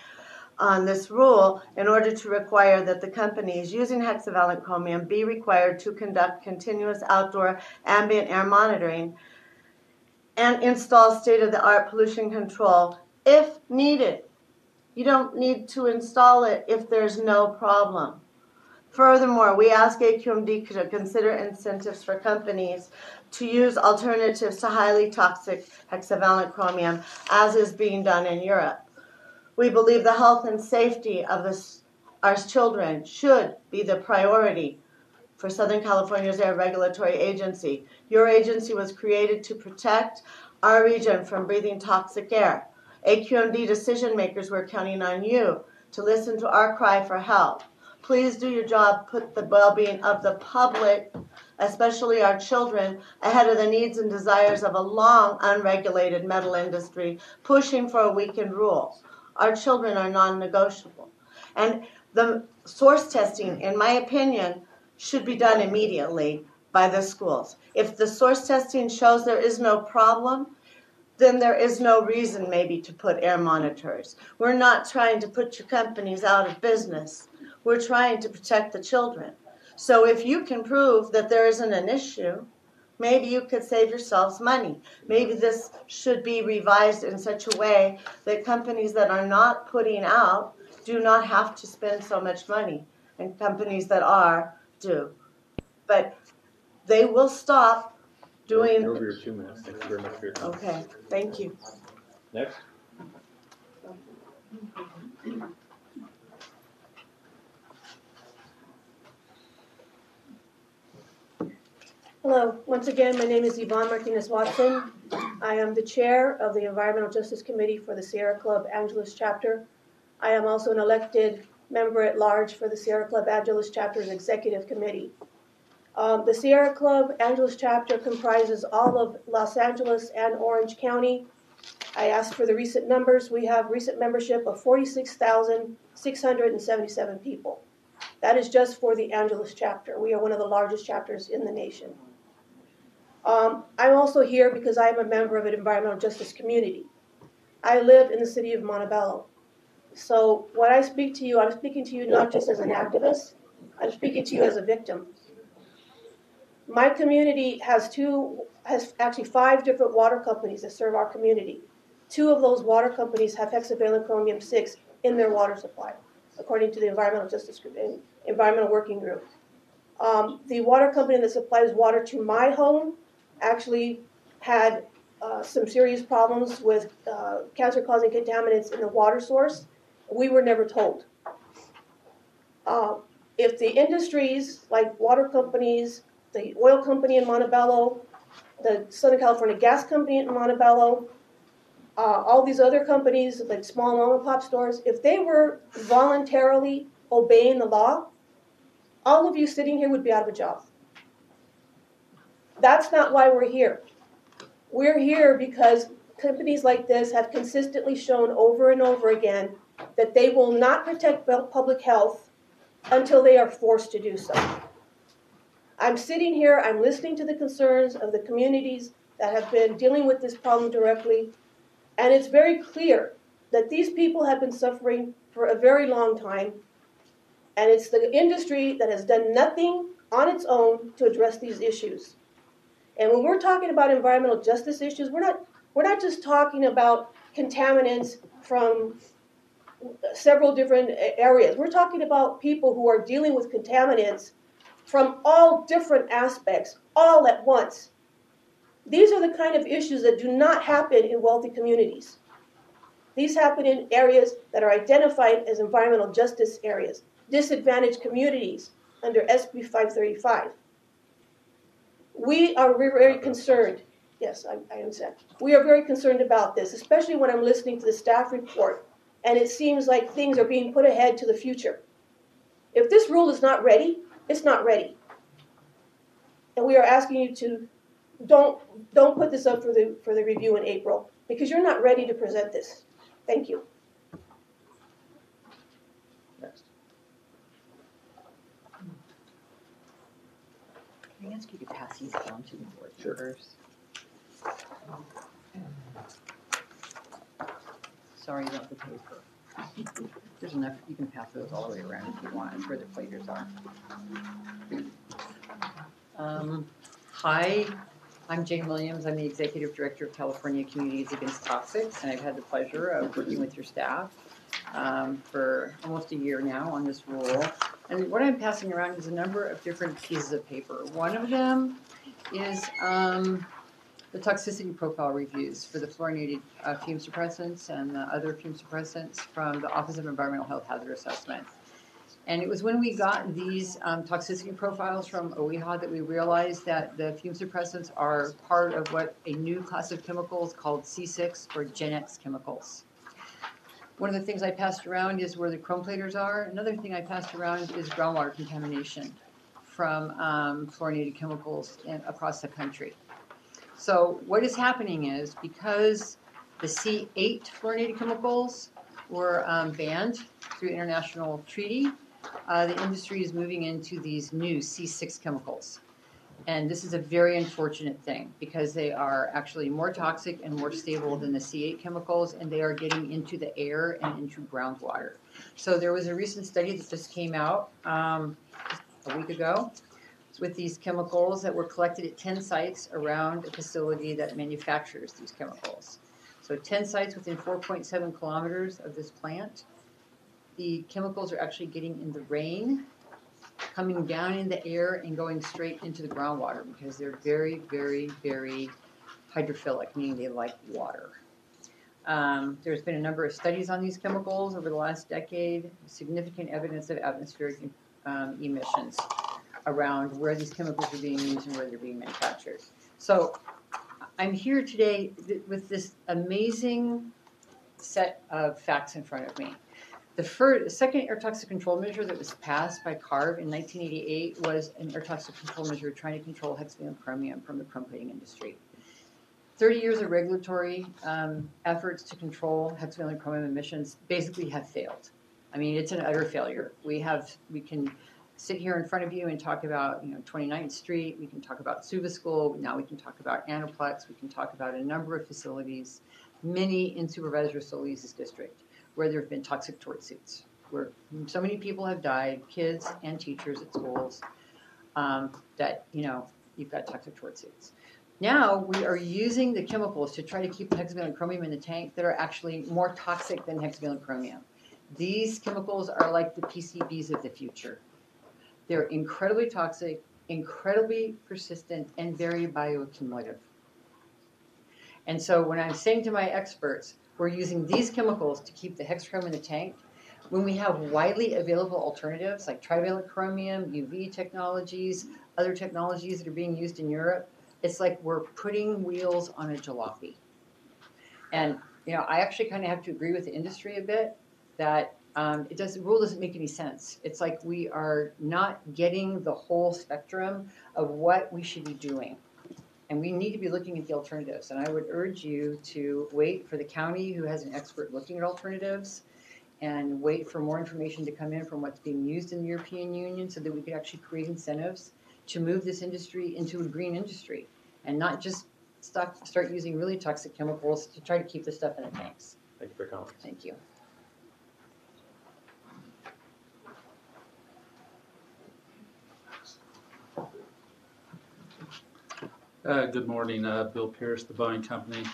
S7: on this rule in order to require that the companies using hexavalent chromium be required to conduct continuous outdoor ambient air monitoring and install state-of-the-art pollution control if needed. You don't need to install it if there's no problem. Furthermore, we ask AQMD to consider incentives for companies to use alternatives to highly toxic hexavalent chromium, as is being done in Europe. We believe the health and safety of our children should be the priority for Southern California's Air Regulatory Agency. Your agency was created to protect our region from breathing toxic air. AQMD decision makers, we're counting on you to listen to our cry for help. Please do your job, put the well-being of the public, especially our children, ahead of the needs and desires of a long unregulated metal industry pushing for a weakened rule. Our children are non-negotiable. And the source testing, in my opinion, should be done immediately by the schools. If the source testing shows there is no problem, then there is no reason maybe to put air monitors. We're not trying to put your companies out of business. We're trying to protect the children. So if you can prove that there isn't an issue, maybe you could save yourselves money. Maybe this should be revised in such a way that companies that are not putting out do not have to spend so much money, and companies that are do. But they will stop doing.
S1: You're over your 2 minutes. Thank you very much for your time.
S7: Okay, thank you.
S1: Next.
S18: Hello, once again, my name is Yvonne Martinez-Watson. I am the chair of the Environmental Justice Committee for the Sierra Club Angeles chapter. I am also an elected member at large for the Sierra Club Angeles chapter's executive committee. The Sierra Club Angeles chapter comprises all of Los Angeles and Orange County. I asked for the recent numbers. We have recent membership of 46,677 people. That is just for the Angeles chapter. We are one of the largest chapters in the nation. I'm also here because I am a member of an environmental justice community. I live in the city of Montebello. So when I speak to you, I'm speaking to you not just as an activist, I'm speaking to you as a victim. My community has actually 5 different water companies that serve our community. 2 of those water companies have hexavalent chromium 6 in their water supply, according to the Environmental Justice Group and Environmental Working Group. The water company that supplies water to my home actually had some serious problems with cancer-causing contaminants in the water source. We were never told. If the industries like water companies, the oil company in Montebello, the Southern California Gas Company in Montebello, all these other companies like small mom and pop stores, if they were voluntarily obeying the law, all of you sitting here would be out of a job. That's not why we're here. We're here because companies like this have consistently shown over and over again that they will not protect public health until they are forced to do so. I'm sitting here, I'm listening to the concerns of the communities that have been dealing with this problem directly, and it's very clear that these people have been suffering for a very long time, and it's the industry that has done nothing on its own to address these issues. And when we're talking about environmental justice issues, we're not just talking about contaminants from several different areas. We're talking about people who are dealing with contaminants from all different aspects, all at once. These are the kind of issues that do not happen in wealthy communities. These happen in areas that are identified as environmental justice areas, disadvantaged communities under SB 535. We are very concerned. Yes, I understand. We are very concerned about this, especially when I'm listening to the staff report, and it seems like things are being put ahead to the future. If this rule is not ready, it's not ready. And we are asking you to don't put this up for the review in April, because you're not ready to present this. Thank you.
S10: Next. Can I ask you to pass these down to the board members? Sorry about the paper. There's enough, you can pass those all the way around if you want. It's where the platers are. Hi, I'm Jane Williams. I'm the Executive Director of California Communities Against Toxics, and I've had the pleasure of working with your staff for almost a year now on this rule. And what I'm passing around is a number of different pieces of paper. One of them is the toxicity profile reviews for the fluorinated fume suppressants and the other fume suppressants from the Office of Environmental Health Hazard Assessment. And it was when we got these toxicity profiles from OEHA that we realized that the fume suppressants are part of what a new class of chemicals called C6 or Gen X chemicals. One of the things I passed around is where the chrome platers are. Another thing I passed around is groundwater contamination from fluorinated chemicals across the country. So what is happening is because the C8 fluorinated chemicals were banned through international treaty, the industry is moving into these new C6 chemicals. And this is a very unfortunate thing because they are actually more toxic and more stable than the C8 chemicals, and they are getting into the air and into groundwater. So there was a recent study that just came out a week ago with these chemicals that were collected at 10 sites around a facility that manufactures these chemicals. So 10 sites within 4.7 kilometers of this plant. The chemicals are actually getting in the rain, coming down in the air and going straight into the groundwater because they're very, very, very hydrophilic, meaning they like water. There's been a number of studies on these chemicals over the last decade, significant evidence of atmospheric emissions around where these chemicals are being used and where they're being manufactured. So I'm here today with this amazing set of facts in front of me. The second air toxic control measure that was passed by CARB in 1988 was an air toxic control measure trying to control hexavalent chromium from the chrome plating industry. 30 years of regulatory efforts to control hexavalent chromium emissions basically have failed. I mean, it's an utter failure. We can sit here in front of you and talk about 29th Street, we can talk about Suva School, now we can talk about Anaplex, we can talk about a number of facilities, many in Supervisor Solis' district, where there have been toxic tort suits, where so many people have died, kids and teachers at schools, that you've got toxic tort suits. Now we are using the chemicals to try to keep hexavalent chromium in the tank that are actually more toxic than hexavalent chromium. These chemicals are like the PCBs of the future. They're incredibly toxic, incredibly persistent, and very bioaccumulative. And so when I'm saying to my experts, we're using these chemicals to keep the hexachrome in the tank, when we have widely available alternatives like trivalent chromium, UV technologies, other technologies that are being used in Europe, it's like we're putting wheels on a jalopy. And I actually kind of have to agree with the industry a bit that the rule doesn't make any sense. It's like we are not getting the whole spectrum of what we should be doing. And we need to be looking at the alternatives. And I would urge you to wait for the county who has an expert looking at alternatives and wait for more information to come in from what's being used in the European Union so that we could actually create incentives to move this industry into a green industry and not just start using really toxic chemicals to try to keep the stuff in the tanks.
S1: Thank you for your comments.
S10: Thank you.
S9: Good morning, Bill Pierce, the Boeing Company.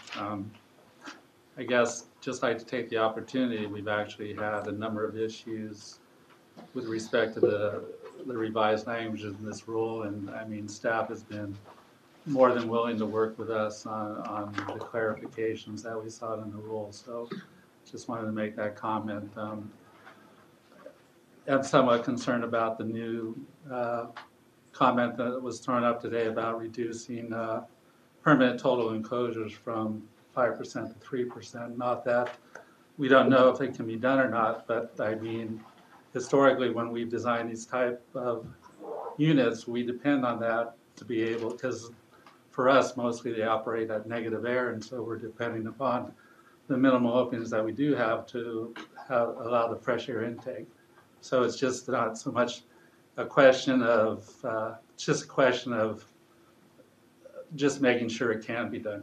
S9: I guess just like to take the opportunity, we've actually had a number of issues with respect to the revised languages in this rule, and I mean staff has been more than willing to work with us on the clarifications that we sought in the rules. So just wanted to make that comment. I'm somewhat concerned about the new comment that was thrown up today about reducing permanent total enclosures from 5% to 3%. Not that we don't know if it can be done or not, but I mean, historically, when we've designed these type of units, we depend on that to be able, because for us, mostly they operate at negative air, and so we're depending upon the minimal openings that we do have to allow the fresh air intake. So it's just not so much a question of, it's just a question of just making sure it can be done.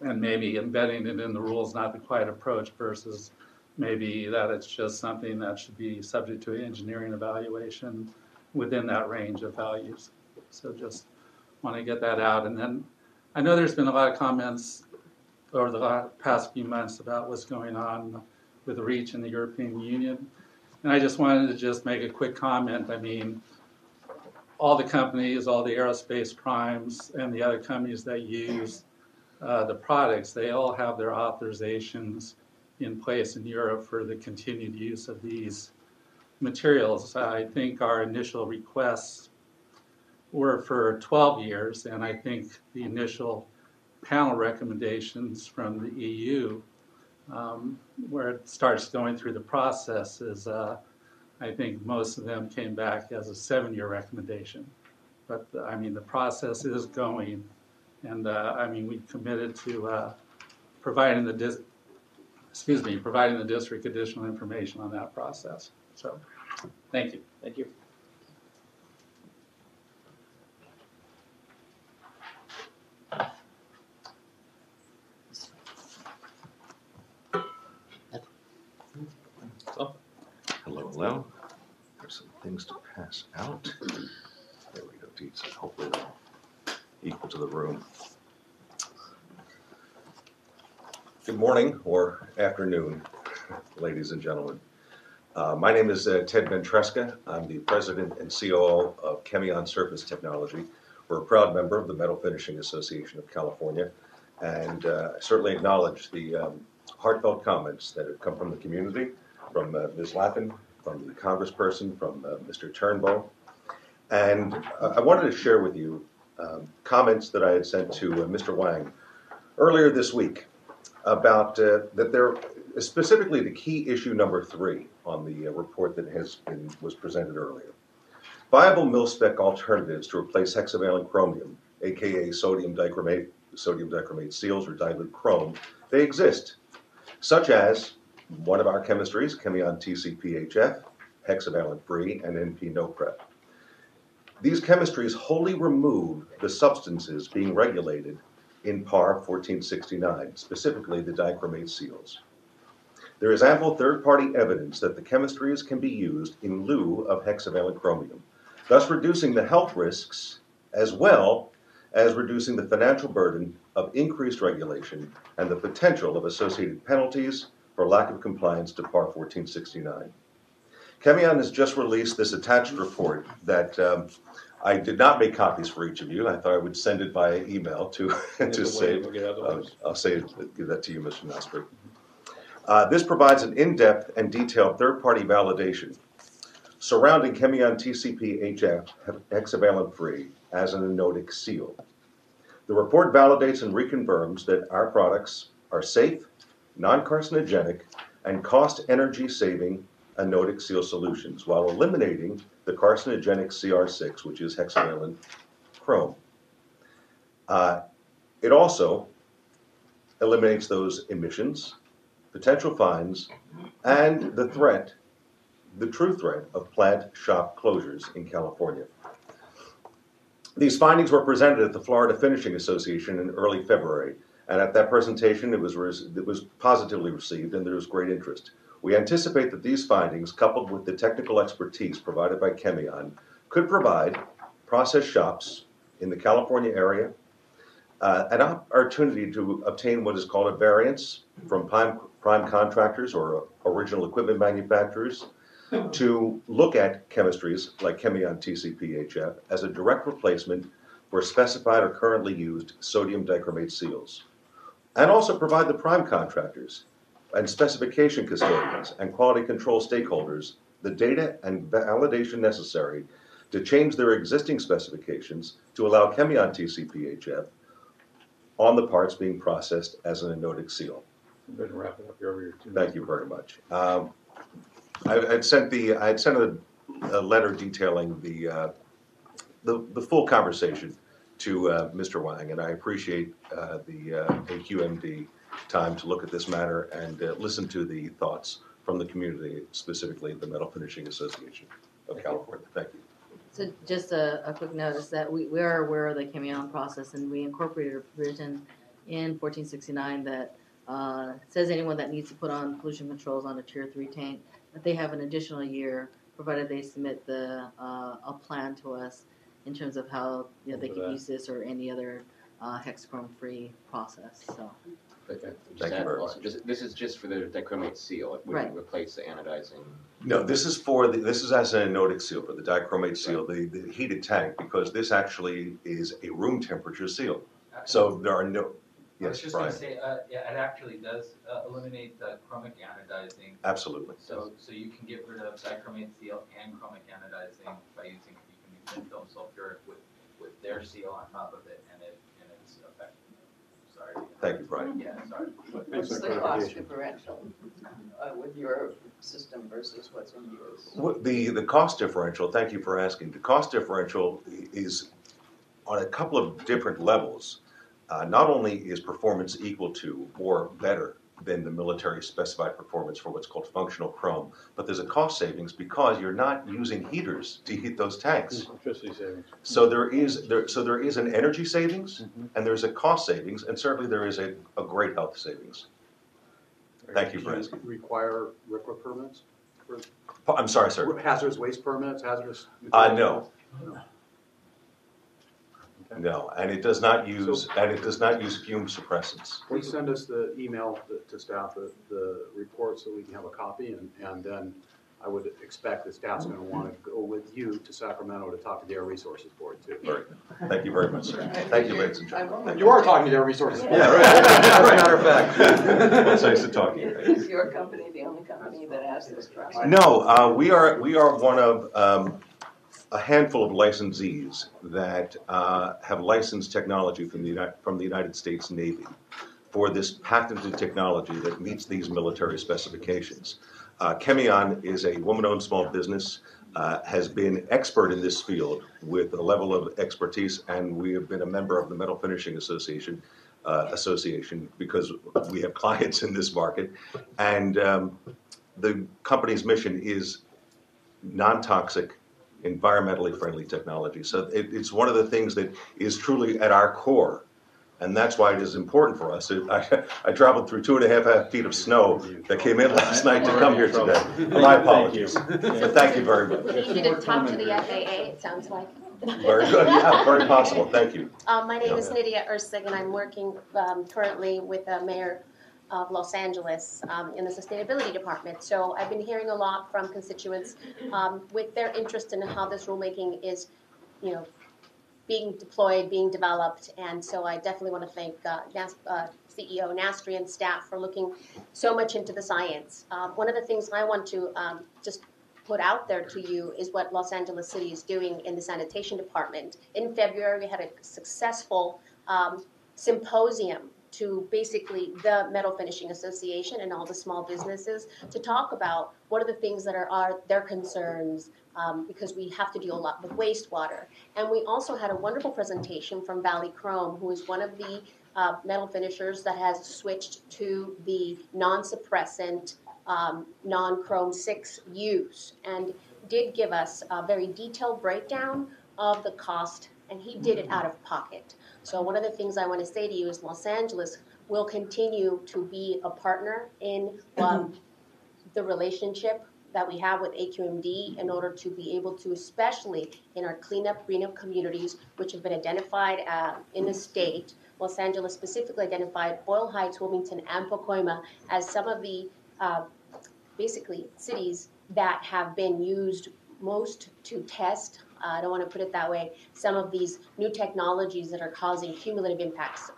S9: And maybe embedding it in the rules, not the quiet approach, versus maybe that it's just something that should be subject to engineering evaluation within that range of values. So just want to get that out. And then I know there's been a lot of comments over the past few months about what's going on with REACH in the European Union. And I just wanted to just make a quick comment. I mean, all the companies, all the aerospace primes, and the other companies that use the products, they all have their authorizations in place in Europe for the continued use of these materials. I think our initial requests were for 12 years, and I think the initial panel recommendations from the EU, where it starts going through the process, is I think most of them came back as a 7-year recommendation. But I mean, the process is going, and I mean, we committed to providing the district additional information on that process. So, thank you.
S6: Thank you.
S11: Hello, hello. There's some things to pass out. There we go, Deeds. Hopefully they'll equal to the room. Good morning or afternoon, ladies and gentlemen. My name is Ted Ventresca. I'm the president and COO of Chemion Surface Technology. We're a proud member of the Metal Finishing Association of California, and I certainly acknowledge the heartfelt comments that have come from the community, from Ms. Lappin, from the congressperson, from Mr. Turnbull. And I wanted to share with you comments that I had sent to Mr. Wang earlier this week about that there, specifically the key issue number 3 on the report that was presented earlier. Viable mil-spec alternatives to replace hexavalent chromium, aka sodium dichromate seals or dilute chrome, they exist, such as one of our chemistries, Chemion TCP-HF, hexavalent-free, and NP-no-prep. These chemistries wholly remove the substances being regulated in PAR 1469, specifically the dichromate seals. There is ample third-party evidence that the chemistries can be used in lieu of hexavalent chromium, thus reducing the health risks as well as reducing the financial burden of increased regulation and the potential of associated penalties for lack of compliance to PAR 1469. Chemion has just released this attached report that I did not make copies for each of you. I thought I would send it via email to save. I'll give that to you, Mr. Nasper. This provides an in-depth and detailed third-party validation surrounding Chemion TCP-HF hexavalent-free as an anodic seal. The report validates and reconfirms that our products are safe, non-carcinogenic, and cost energy-saving anodic seal solutions while eliminating the carcinogenic CR6, which is hexavalent chrome. It also eliminates those emissions, potential fines, and the true threat of plant shop closures in California. These findings were presented at the Florida Finishing Association in early February, and at that presentation it was positively received and there was great interest. We anticipate that these findings, coupled with the technical expertise provided by Chemion, could provide process shops in the California area an opportunity to obtain what is called a variance from prime contractors or original equipment manufacturers to look at chemistries like Chemion TCP-HF as a direct replacement for specified or currently used sodium dichromate seals, and also provide the prime contractors and specification custodians and quality control stakeholders the data and validation necessary to change their existing specifications to allow Chemion TCPHF on the parts being processed as an anodic seal.
S1: Good, wrap it up. You're over your 2 minutes.
S11: Thank you very much. I had sent a letter detailing the full conversation to Mr. Wang, and I appreciate the AQMD time to look at this matter and listen to the thoughts from the community, specifically the Metal Finishing Association of California. Thank you.
S5: So just a quick note is that we are aware of the Chemion process, and we incorporated a provision in 1469 that says anyone that needs to put on pollution controls on a tier 3 tank, that they have an additional year, provided they submit a plan to us in terms of how they can use this or any other hexachrome-free process. So.
S11: Thank you very much.
S12: This is just for the dichromate seal. It wouldn't replace the anodizing.
S11: No, this is as an anodic seal for the dichromate seal, the heated tank, because this actually is a room temperature seal. So there are no.
S22: I was
S11: Yes,
S22: just
S11: Brian.
S22: going to say, yeah, it actually does eliminate the chromic anodizing.
S11: Absolutely.
S22: So you can get rid of dichromate seal and chromic anodizing by using, you can use thin film sulfuric with their seal on top of it, and it's effective. Sorry.
S11: Thank you, Brian.
S22: Yeah, sorry.
S10: What's the cost differential with your system versus what's in yours?
S11: The cost differential, thank you for asking. The cost differential is on a couple of different levels. Not only is performance equal to or better than the military specified performance for what's called functional chrome, but there's a cost savings because you're not using heaters to heat those tanks.
S1: Electricity savings.
S11: So there is an energy savings, and there's a cost savings, and certainly there is a great health savings. Thank you for asking.
S2: Require RCRA permits?
S11: I'm sorry, sir.
S2: Hazardous waste permits, hazardous?
S11: No. No, and it does not use fume suppressants.
S2: Please send us the email to staff, the report, so we can have a copy, and then I would expect the staff's going to want to go with you to Sacramento to talk to the Air Resources Board too.
S11: Very good. Thank you very much, sir. Thank you, ladies and gentlemen.
S2: You are talking to the Air Resources Board.
S11: Yeah, right. As a matter of fact. Well, it's nice to talk to you.
S10: Is your company the only company that has this process?
S11: No, we are one of a handful of licensees that have licensed technology from the United States Navy for this patented technology that meets these military specifications. Chemion is a woman-owned small business, has been expert in this field with a level of expertise, and we have been a member of the Metal Finishing Association because we have clients in this market. And the company's mission is non-toxic, environmentally friendly technology. So it's one of the things that is truly at our core. And that's why it is important for us. I traveled through 2.5 feet of snow that came in last night to come here today. My apologies. But thank you very much.
S14: You need to talk to the FAA, it sounds like.
S11: Very good. Yeah, very possible. Thank you.
S14: My name is Nydia Ursig, and I'm working currently with the mayor of Los Angeles in the sustainability department. So I've been hearing a lot from constituents with their interest in how this rulemaking is, being deployed, being developed, and so I definitely want to thank CEO Nastri and staff for looking so much into the science. One of the things I want to just put out there to you is what Los Angeles City is doing in the sanitation department. In February, we had a successful symposium to basically the Metal Finishing Association and all the small businesses to talk about what are the things that are their concerns, because we have to deal a lot with wastewater. And we also had a wonderful presentation from Valley Chrome, who is one of the metal finishers that has switched to the non-suppressant, non-chrome 6 use, and did give us a very detailed breakdown of the cost, and he did it out of pocket. So one of the things I want to say to you is Los Angeles will continue to be a partner in the relationship that we have with AQMD in order to be able to, especially in our cleanup, greenup communities, which have been identified in the state. Los Angeles specifically identified Boyle Heights, Wilmington, and Pacoima as some of the basically cities that have been used most to test I don't want to put it that way, some of these new technologies that are causing cumulative impacts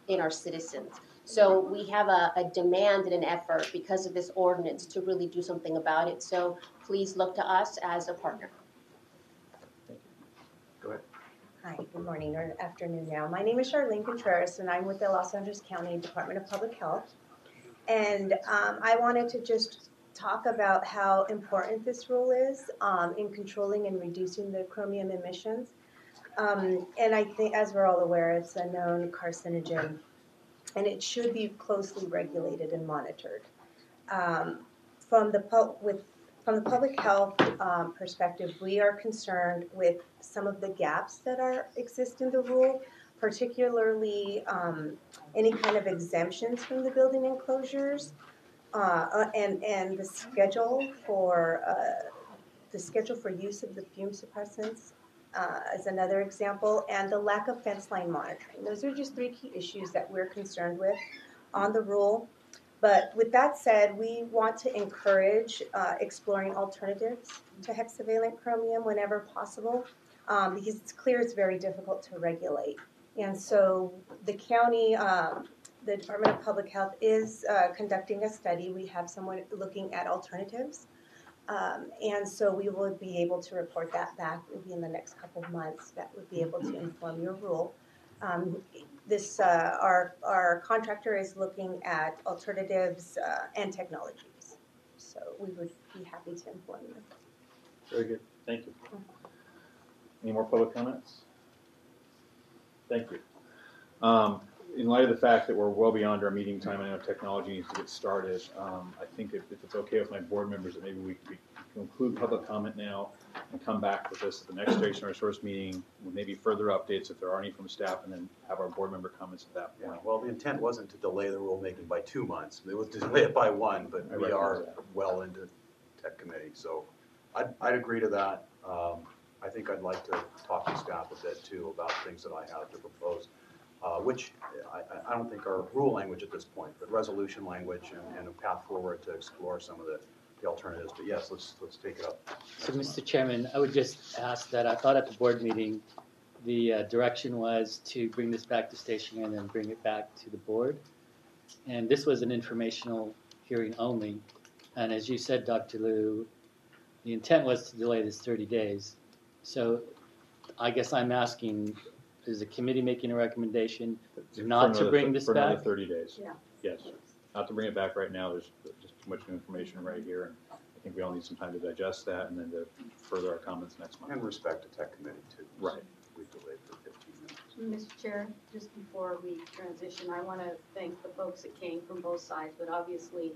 S14: in our citizens. So we have a demand and an effort because of this ordinance to really do something about it. So please look to us as a partner.
S2: Go ahead.
S16: Hi, good morning or afternoon now. My name is Charlene Contreras, and I'm with the Los Angeles County Department of Public Health. And I wanted to just talk about how important this rule is in controlling and reducing the chromium emissions. And I think, as we're all aware, it's a known carcinogen, and it should be closely regulated and monitored. From the public health perspective, we are concerned with some of the gaps that exist in the rule, particularly any kind of exemptions from the building enclosures, and the schedule for use of the fume suppressants as another example, and the lack of fence line monitoring. Those are just three key issues that we're concerned with on the rule. But with that said, we want to encourage exploring alternatives to hexavalent chromium whenever possible, because it's clear it's very difficult to regulate. And so the county, the Department of Public Health is conducting a study. We have someone looking at alternatives. And so we will be able to report that back maybe in the next couple of months. That would be able to inform your rule. Our contractor is looking at alternatives and technologies. So we would be happy to inform you.
S1: Very good. Thank you. Any more public comments? Thank you. In light of the fact that we're well beyond our meeting time, I know technology needs to get started. I think if it's okay with my board members, that maybe we conclude public comment now and come back with this at the next Station Resource meeting with maybe further updates if there are any from staff, and then have our board member comments at that point.
S2: Well, the intent wasn't to delay the rulemaking by 2 months. It was to delay it by 1, but we are well into tech committee. So I'd agree to that. I think I'd like to talk to staff a bit too about things that I have to propose. Which I don't think are rule language at this point, but resolution language and a path forward to explore some of the alternatives. But yes, let's take it up.
S15: So, Mr. Chairman, I would just ask that I thought at the board meeting, the direction was to bring this back to station and then bring it back to the board. And this was an informational hearing only. And as you said, Dr. Liu, the intent was to delay this 30 days. So I guess I'm asking, is the committee making a recommendation not to bring this back?
S1: For another 30 days.
S4: Yeah.
S1: Yes. Not to bring it back right now. There's just too much new information right here. And I think we all need some time to digest that and then to further our comments next month.
S2: And respect to tech committee too.
S1: Right.
S2: We've delayed for 15 minutes.
S4: Mr. Chair, just before we transition, I want to thank the folks that came from both sides, but obviously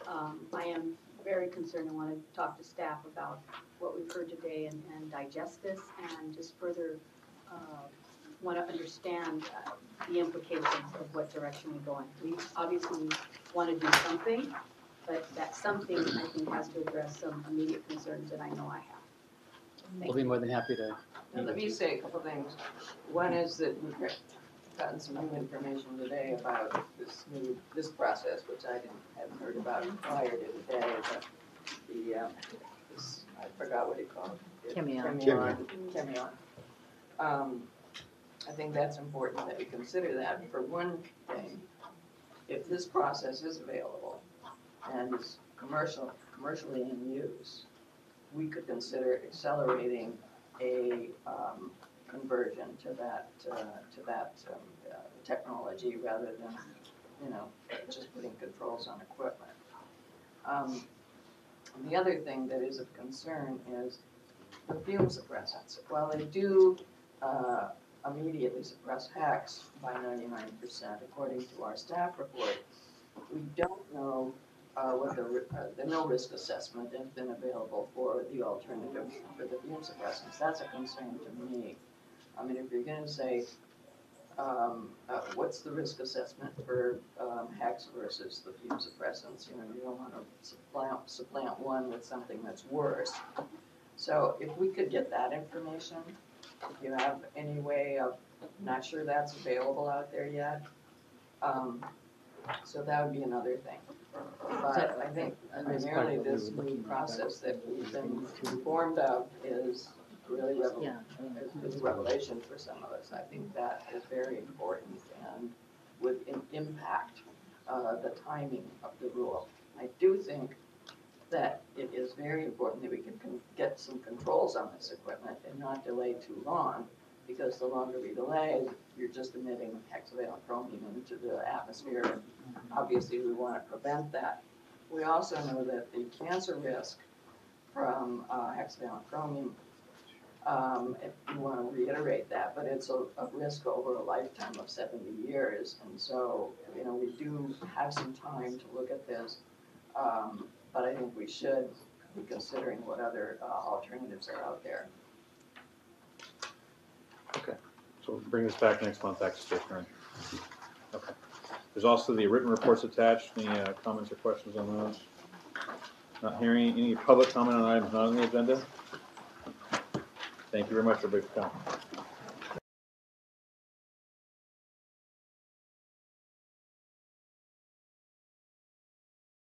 S4: I am very concerned and want to talk to staff about what we've heard today and digest this and just further want to understand the implications of what direction we're going. We obviously want to do something, but that something I think has to address some immediate concerns that I know I have.
S15: We'll be more than happy to.
S10: And let me say a couple things. One is that we've gotten some new information today about this process, which I hadn't heard about prior to today. But I forgot what he called it. Chemion. I think that's important that we consider that. For one thing, if this process is available and is commercially in use, we could consider accelerating a conversion to that technology rather than just putting controls on equipment. The other thing that is of concern is the fume suppressants. While they do immediately suppress hex by 99%, according to our staff report, we don't know what the no risk assessment has been available for the alternative for the fume suppressants. That's a concern to me. I mean, if you're going to say, what's the risk assessment for hex versus the fume suppressants, you don't want to supplant one with something that's worse. So if we could get that information, if you have any way of, not sure that's available out there yet, so that would be another thing. But I think primarily this new process that we've been informed of is really
S5: Yeah.
S10: is a revelation for some of us. I think that is very important and would impact the timing of the rule. I do think that it is very important that we can get some controls on this equipment and not delay too long, because the longer we delay, you're just emitting hexavalent chromium into the atmosphere, and obviously we want to prevent that. We also know that the cancer risk from hexavalent chromium, if you want to reiterate that, but it's a risk over a lifetime of 70 years, and so, you know, we do have some time to look at this, but I think we should be considering what other alternatives are out there.
S1: Okay, so we'll bring this back next month, back to stationary. Okay. There's also the written reports attached. Any comments or questions on those? Not hearing any public comment on items not on the agenda? Thank you very much, everybody, for coming.